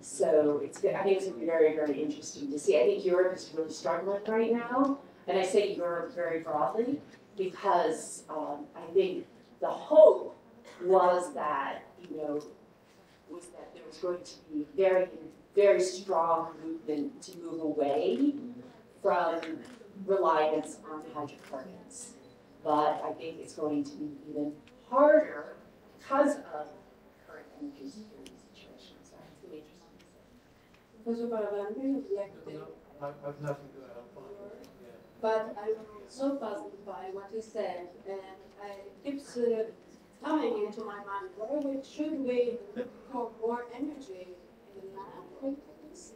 So I think it's going to be very, very interesting to see. I think Europe is really struggling right now, and I say Europe very broadly because I think the hope was that, you know, there was going to be very, very strong movement to move away from reliance on hydrocarbons. But I think it's going to be even harder because of current energy security situation. So it's going to be interesting to see. Professor Paravandi, would you like to take? I've nothing to add. Yeah. But I'm so puzzled by what you said, and it keeps coming into my mind. Where should we look for more energy in the land? It's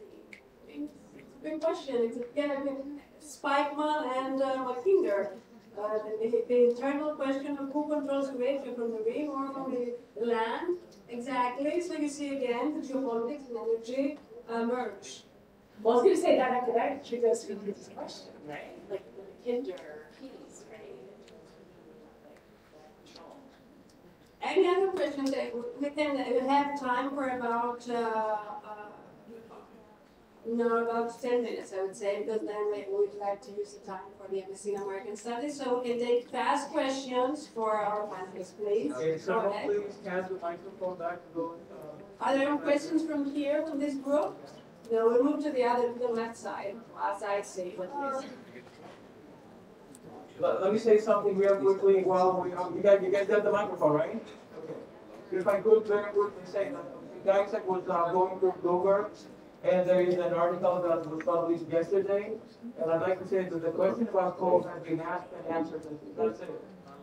a big question. It's again Spikeman and Mackinder. The internal question of who controls creation, from the rim or from the land. Exactly. So you see again the geopolitics and energy merge. Well, I was going to say that actually goes to this question, right? Like the Mackinder piece, right? Like control. Any other questions? We can have time for about No, about 10 minutes, I would say, because then we would like to use the time for the Embassy in American Studies. So we can take fast questions for our panelists, please. Okay, Go someone ahead. please pass the microphone back to those. Are there any questions from here, from this group? No, we move to the left side, as I see. Let me say something real quickly while you guys got the microphone, right? Okay. If I could very quickly say that guys that was going through Bloomberg, and there is an article that was published yesterday, and I'd like to say that the question about coal has been asked and answered. That's it.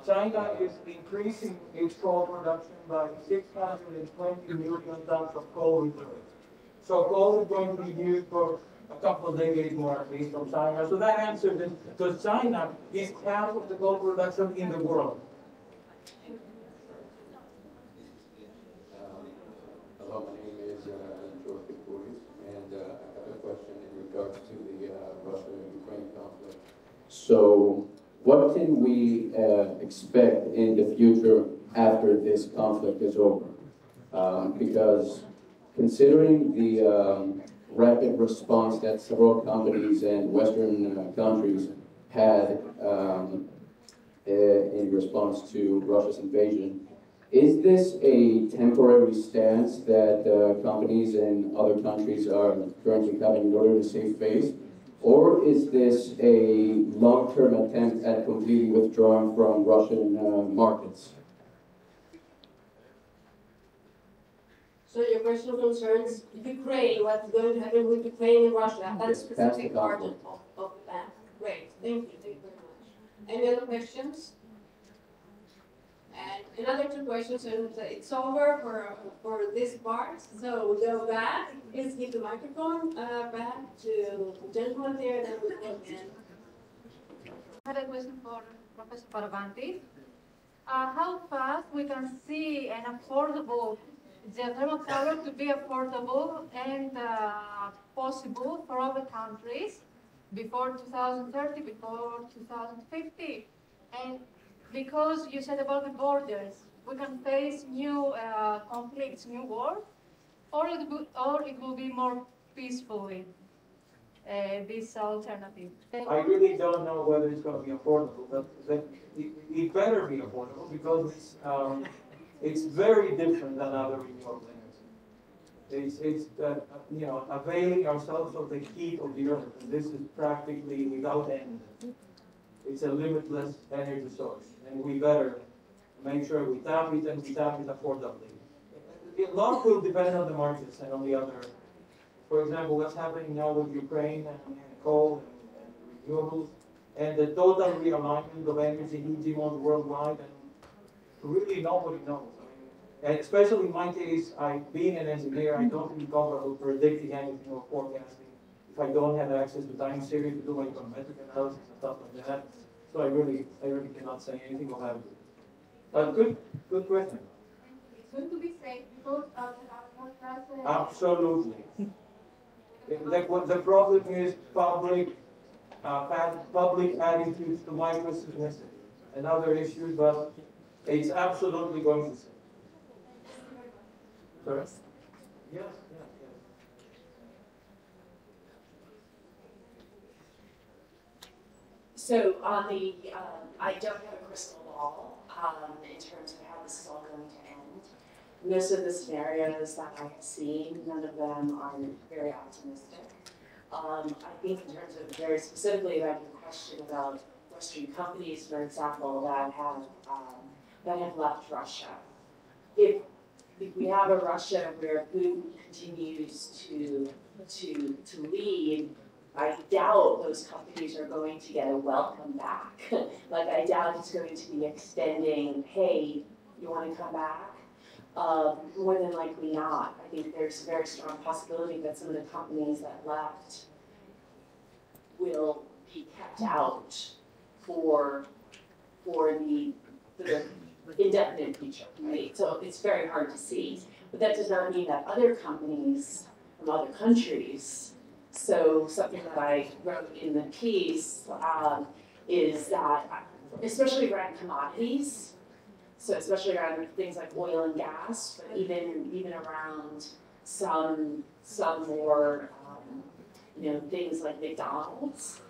China is increasing its coal production by 620 million tons of coal reserves. So coal is going to be used for a couple of decades more at least from China. So that answers it, because China is half of the coal production in the world. Hello, my name is George Kipouris, and I have a question in regards to the Russia-Ukraine conflict. So, what can we expect in the future after this conflict is over? Because considering the rapid response that several companies and Western countries had in response to Russia's invasion, is this a temporary stance that companies in other countries are currently having in order to save face? Or is this a long-term attempt at completely withdrawing from Russian markets? So your question concerns Ukraine, what's going to happen with Ukraine and Russia, that Yes, specific that's part the of that. Great, thank you very much. Any other questions? And another two questions, and it's over for this part. So we'll go back. Please give the microphone back to the gentleman there, then we'll go again. I had a question for Professor Paravanti. How fast we can see an affordable geothermal power to be affordable and possible for all the countries before 2030, before 2050? And because you said about the borders, we can face new conflicts, new wars, or it will be more peacefully, this alternative. I really don't know whether it's going to be affordable, but it better be affordable because it's very different than other renewable energy. It's you know, availing ourselves of the heat of the earth, and this is practically without end. It's a limitless energy source, and we better make sure we tap it and we tap it affordably. A lot will depend on the markets and on the other. For example, what's happening now with Ukraine and coal and renewables, and the total realignment of energy hegemons worldwide, and really nobody knows. I mean, and especially in my case, being an engineer, I don't feel comfortable predicting anything or forecasting if I don't have access to time series to do my econometric analysis and stuff like that. So I really cannot say anything about it. Good question. It's going to be safe because Absolutely. The problem is public attitudes to microseismicity and other issues, but it's absolutely going to save. Sorry? Yes. So on the, I don't have a crystal ball in terms of how this is all going to end. Most of the scenarios that I have seen, none of them are very optimistic. I think in terms of very specifically about your question about Western companies, for example, that have left Russia. If we have a Russia where Putin continues to lead, I doubt those companies are going to get a welcome back. Like, I doubt it's going to be extending, hey, you want to come back? More than likely not. I think there's a very strong possibility that some of the companies that left will be kept out for the indefinite future, right? So it's very hard to see. But that does not mean that other companies from other countries. So something that I wrote in the piece is that, especially around commodities, so especially around things like oil and gas, but even around some more things like McDonald's,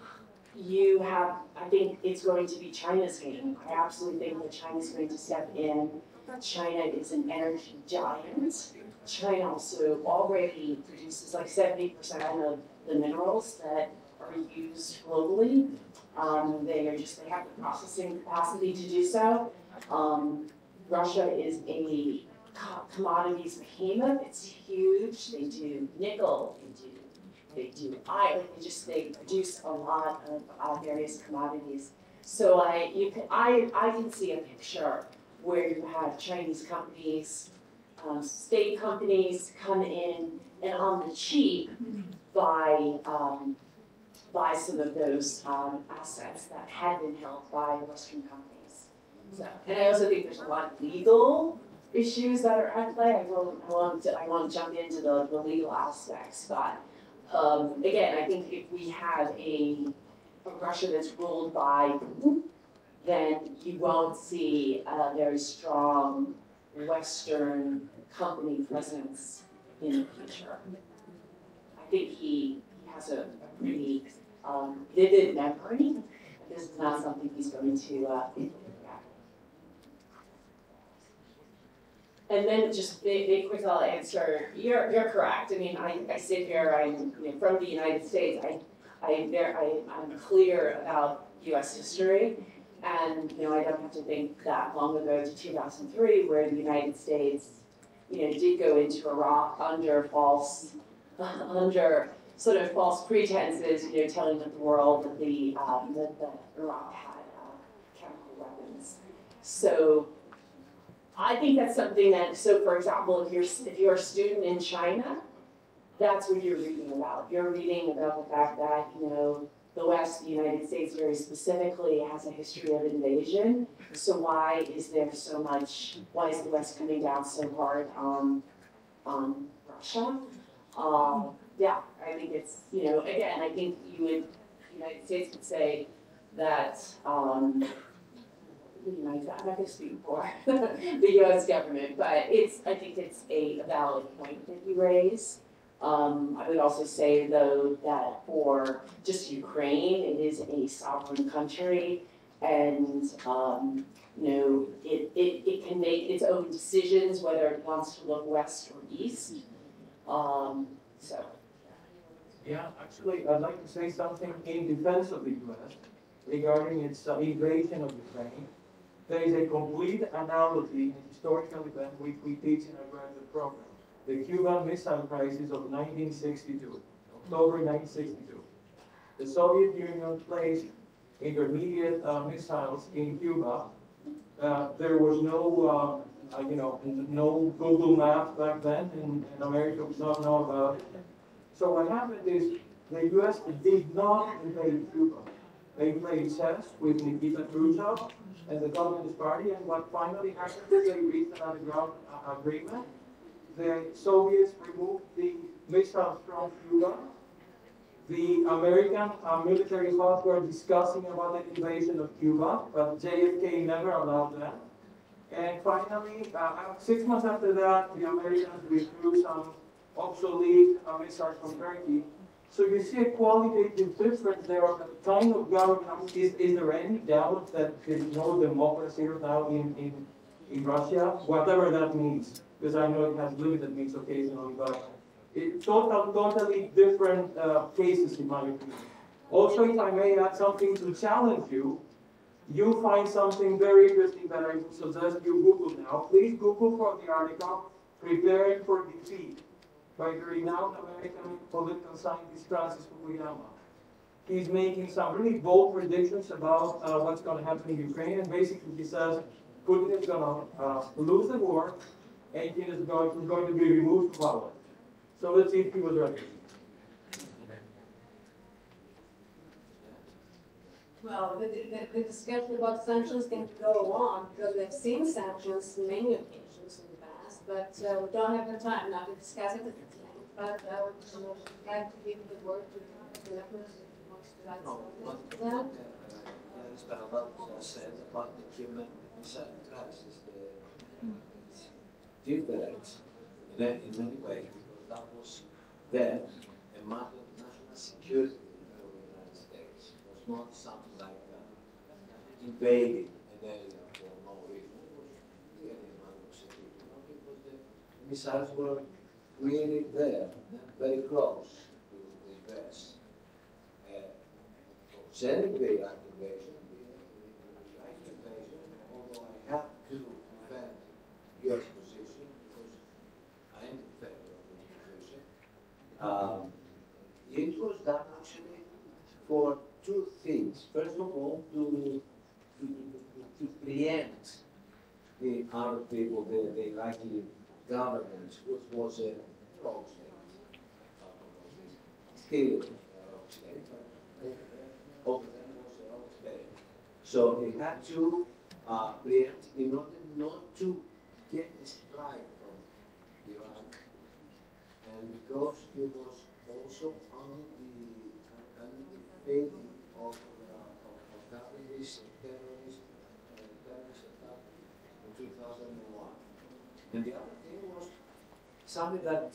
you have, I think it's going to be China's game. I absolutely think that China's going to step in. China is an energy giant. China also already produces like 70% of the minerals that are used globally. They have the processing capacity to do so. Russia is a commodities behemoth. It's huge. They do nickel. They do iron. They produce a lot of various commodities. So I can see a picture where you have Chinese companies, state companies come in and on the cheap buy some of those assets that had been held by Western companies. So, and I also think there's a lot of legal issues that are at play. I won't jump into the legal aspects, but again, I think if we have a Russia that's ruled by Putin, then you won't see a very strong Western company presence in the future. I think he has a pretty vivid memory. This is not something he's going to forget. And then just a quick I'll answer. You're correct. I mean, I sit here. I'm from the United States. I'm clear about U.S. history, and I don't have to think that long ago to 2003, where the United States, did go into Iraq under sort of false pretenses, telling the world that that Iraq had chemical weapons. So I think that's something that, so for example, if you're a student in China, that's what you're reading about. You're reading about the fact that, the West, the United States very specifically, has a history of invasion. So why is the West coming down so hard on Russia? Yeah, I think it's, again, I think the United States would say that, I'm not going to speak for the U.S. government, but I think it's a valid point that you raise. I would also say, though, that for just Ukraine, it is a sovereign country, and it can make its own decisions whether it wants to look west or east. So. Yeah, actually, I'd like to say something in defense of the U.S. regarding its invasion of Ukraine. There is a complete analogy, a historical event which we teach in our graduate program. The Cuban Missile Crisis of 1962, October 1962. The Soviet Union placed intermediate missiles in Cuba. There was no, no Google Maps back then, and America did not know about it. So what happened is the U.S. did not invade Cuba. They played chess with Nikita Khrushchev and the Communist Party, and what finally happened is they reached an underground agreement. The Soviets removed the missiles from Cuba. The American military forces were discussing about the invasion of Cuba, but JFK never allowed that. And finally, 6 months after that, the Americans withdrew some obsolete missiles from Turkey. So you see a qualitative difference there of the kind of government. Is there any doubt that there is no democracy now in Russia? Whatever that means, because I know it has limited means occasionally, but it's totally different cases in my opinion. Also, if I may add something to challenge you, you find something very interesting that I would suggest you Google now. Please Google for the article, Preparing for Defeat, by the renowned American political scientist Francis Fukuyama. He's making some really bold predictions about what's going to happen in Ukraine, and basically he says Putin is going to lose the war, and he is going to be removed from power. So let's see if he was right. Well, the discussion about sanctions can go on because we've seen sanctions on many occasions in the past, but we don't have the time now to discuss it at this length. But I would like to give the word to the members who wants to add something to that. There's been a lot said about the Cuban Missile Crisis. Different in many ways, because that was then a matter of national security. security of the United States. It was not something like invading an area for no reason. It was really a matter of security. Because the missiles were really there, very close to the US. Concerning the Iraq invasion, although I have to defend US position because I am in favor of the position, it was done actually for two things. First of all, to preempt the Arab people, the Iraqi government, which was a rogue state, still a rogue state, but over them was a rogue state. So they had to preempt in order not to get a strike from Iran, and because it was also under the fading of terrorists attack in 2001. And the other thing was something that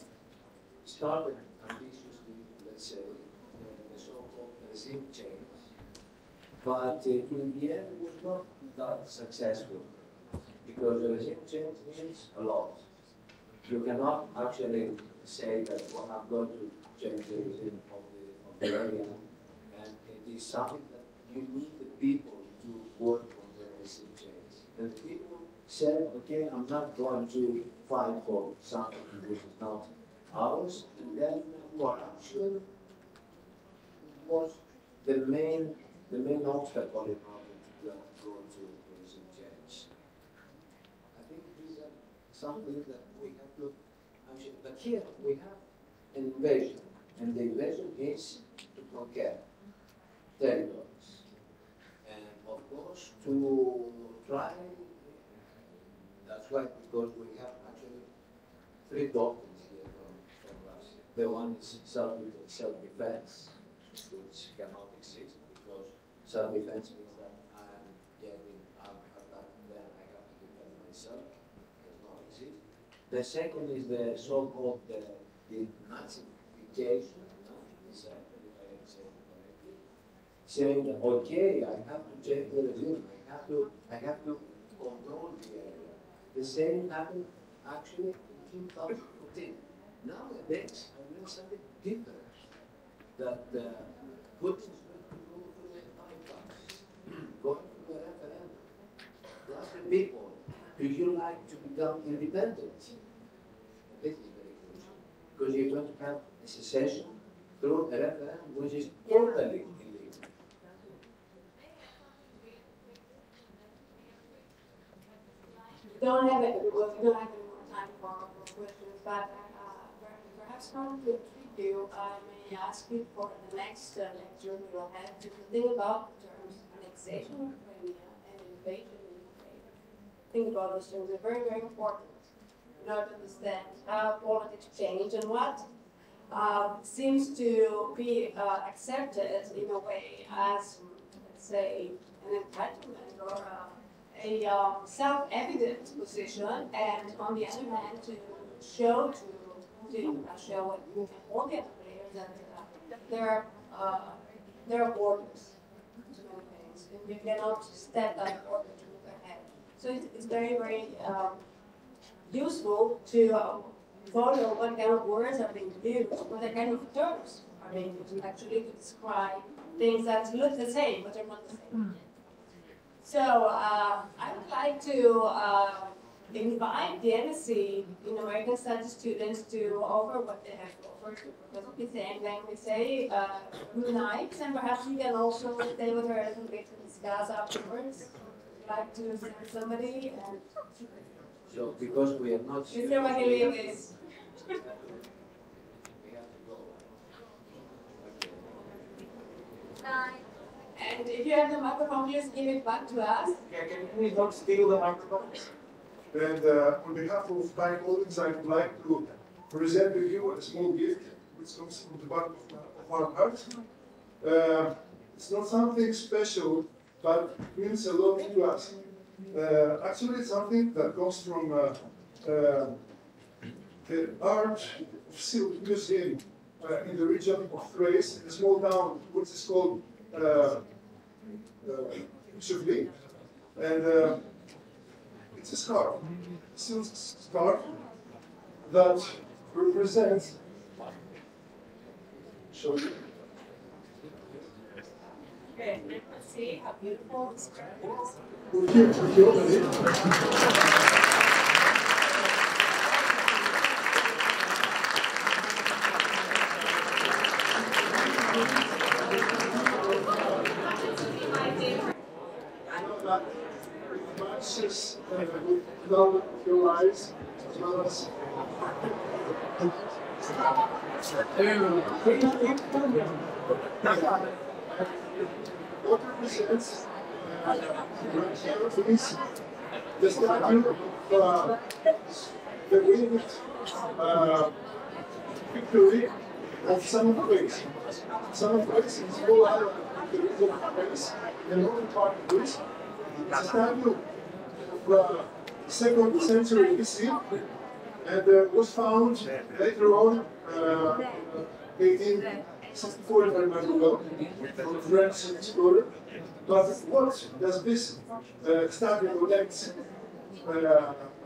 started ambitiously, let's say, the so-called regime change, but in the end it was not that successful because the regime change means a lot. You cannot actually say that, well, I'm going to change the regime of the area, and it is something that you need the people to work on the regime change. And the people said, okay, I'm not going to fight for something which is not ours, and then corruption was the main obstacle in order to go to regime change. I think these are something that we have to actually, but here we have an invasion, and the invasion is to conquer territories, and of course to try. That's why, because we have actually three doctrines here from Russia. The one is self-defense, which cannot exist because self-defense means that I'm getting attacked, then I have to defend myself. Does not exist. The second is the so-called the Nazification, saying that okay, I have to change the regime, I have to control the area. The same happened actually in 2014. Nowadays, I learned something different. That Putin is going to go to the bypass, going to the referendum. Ask the people, do you like to become independent? This is very crucial. Because you're going to have a secession through a referendum which is totally illegal. We don't have any more time for questions, but perhaps not to treat you, I may ask you for the next lecture we will have to think about the terms annexation of Crimea and invasion in Ukraine. Think about those terms, they're very, very important in order to understand how politics change and what seems to be accepted in a way as, let's say, an entitlement or a self-evident position, and on the other hand, to show to Russia and all the other players that there are borders to many things, and you cannot step that border to move ahead. So it's very, very useful to follow what kind of words are being used, what kind of terms are being used, actually to describe things that look the same, but are not the same. So I would like to invite the MSc in American Studies students to offer what they have to offer to Professor Pisang. Then we say good night, and perhaps you can also stay with her a little bit to discuss afterwards. I'd like to send somebody and. So because we are not sure. Mr. Magalievich. We have to go. Okay. And if you have the microphone, please give it back to us. Yeah, can you please not steal the microphone? And on behalf of my colleagues, I would like to present to you a small gift which comes from the bottom of our hearts. It's not something special, but it means a lot to us. Actually, it's something that comes from the Art Museum in the region of Thrace, in a small town which is called Chevli. And it's a scarf, a silk scarf that represents, show you. Okay, let's see how beautiful this scarf is. If you open it. Matches down your eyes as well as what represents the statue of the winged victory of Samothrace. Samothrace is all out of the region of Greece, the northern part of Greece. It's a statue of 2nd century BC and was found later on 1864, if I remember well, from a French explorer. But what does this statue connect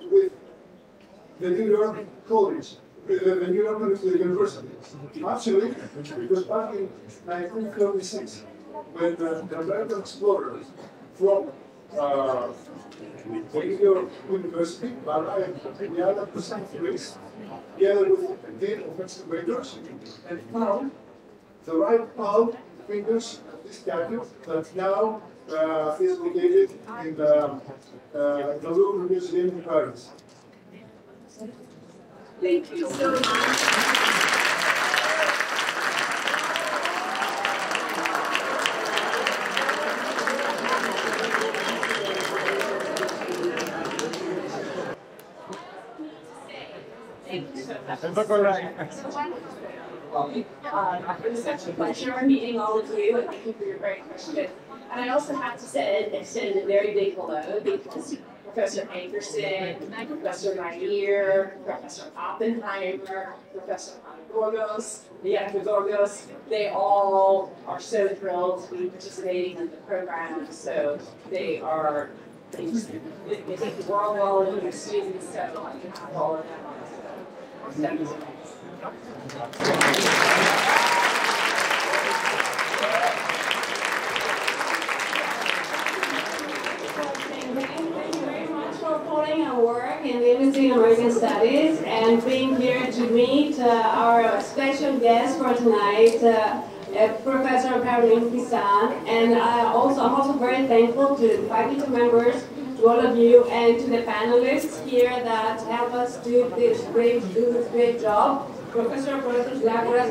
with the New York College, the New York University? Actually, it was back in 1936 when the American explorers from the New York University arrived in the island of Samothrace, together with the Dean of Excavators, and found the right palm fingers of this statue that now is located in the Louvre Museum in Paris. Thank you so much. It's such a pleasure meeting all of you, and thank you for your great questions. And I also have to extend a very big hello because Professor Anderson, Professor Nair, Professor Oppenheimer, Professor Gorgos, they all are so thrilled to be participating in the program. So they are, they think the world well of their students, so on behalf of all of them. Thank you very much for supporting our work in Limiting American Studies and being here to meet our special guest for tonight, Professor Caroline Pisan. And I'm also very thankful to the faculty members, to all of you, and to the panelists here that help us do this great job. Professor Laguras,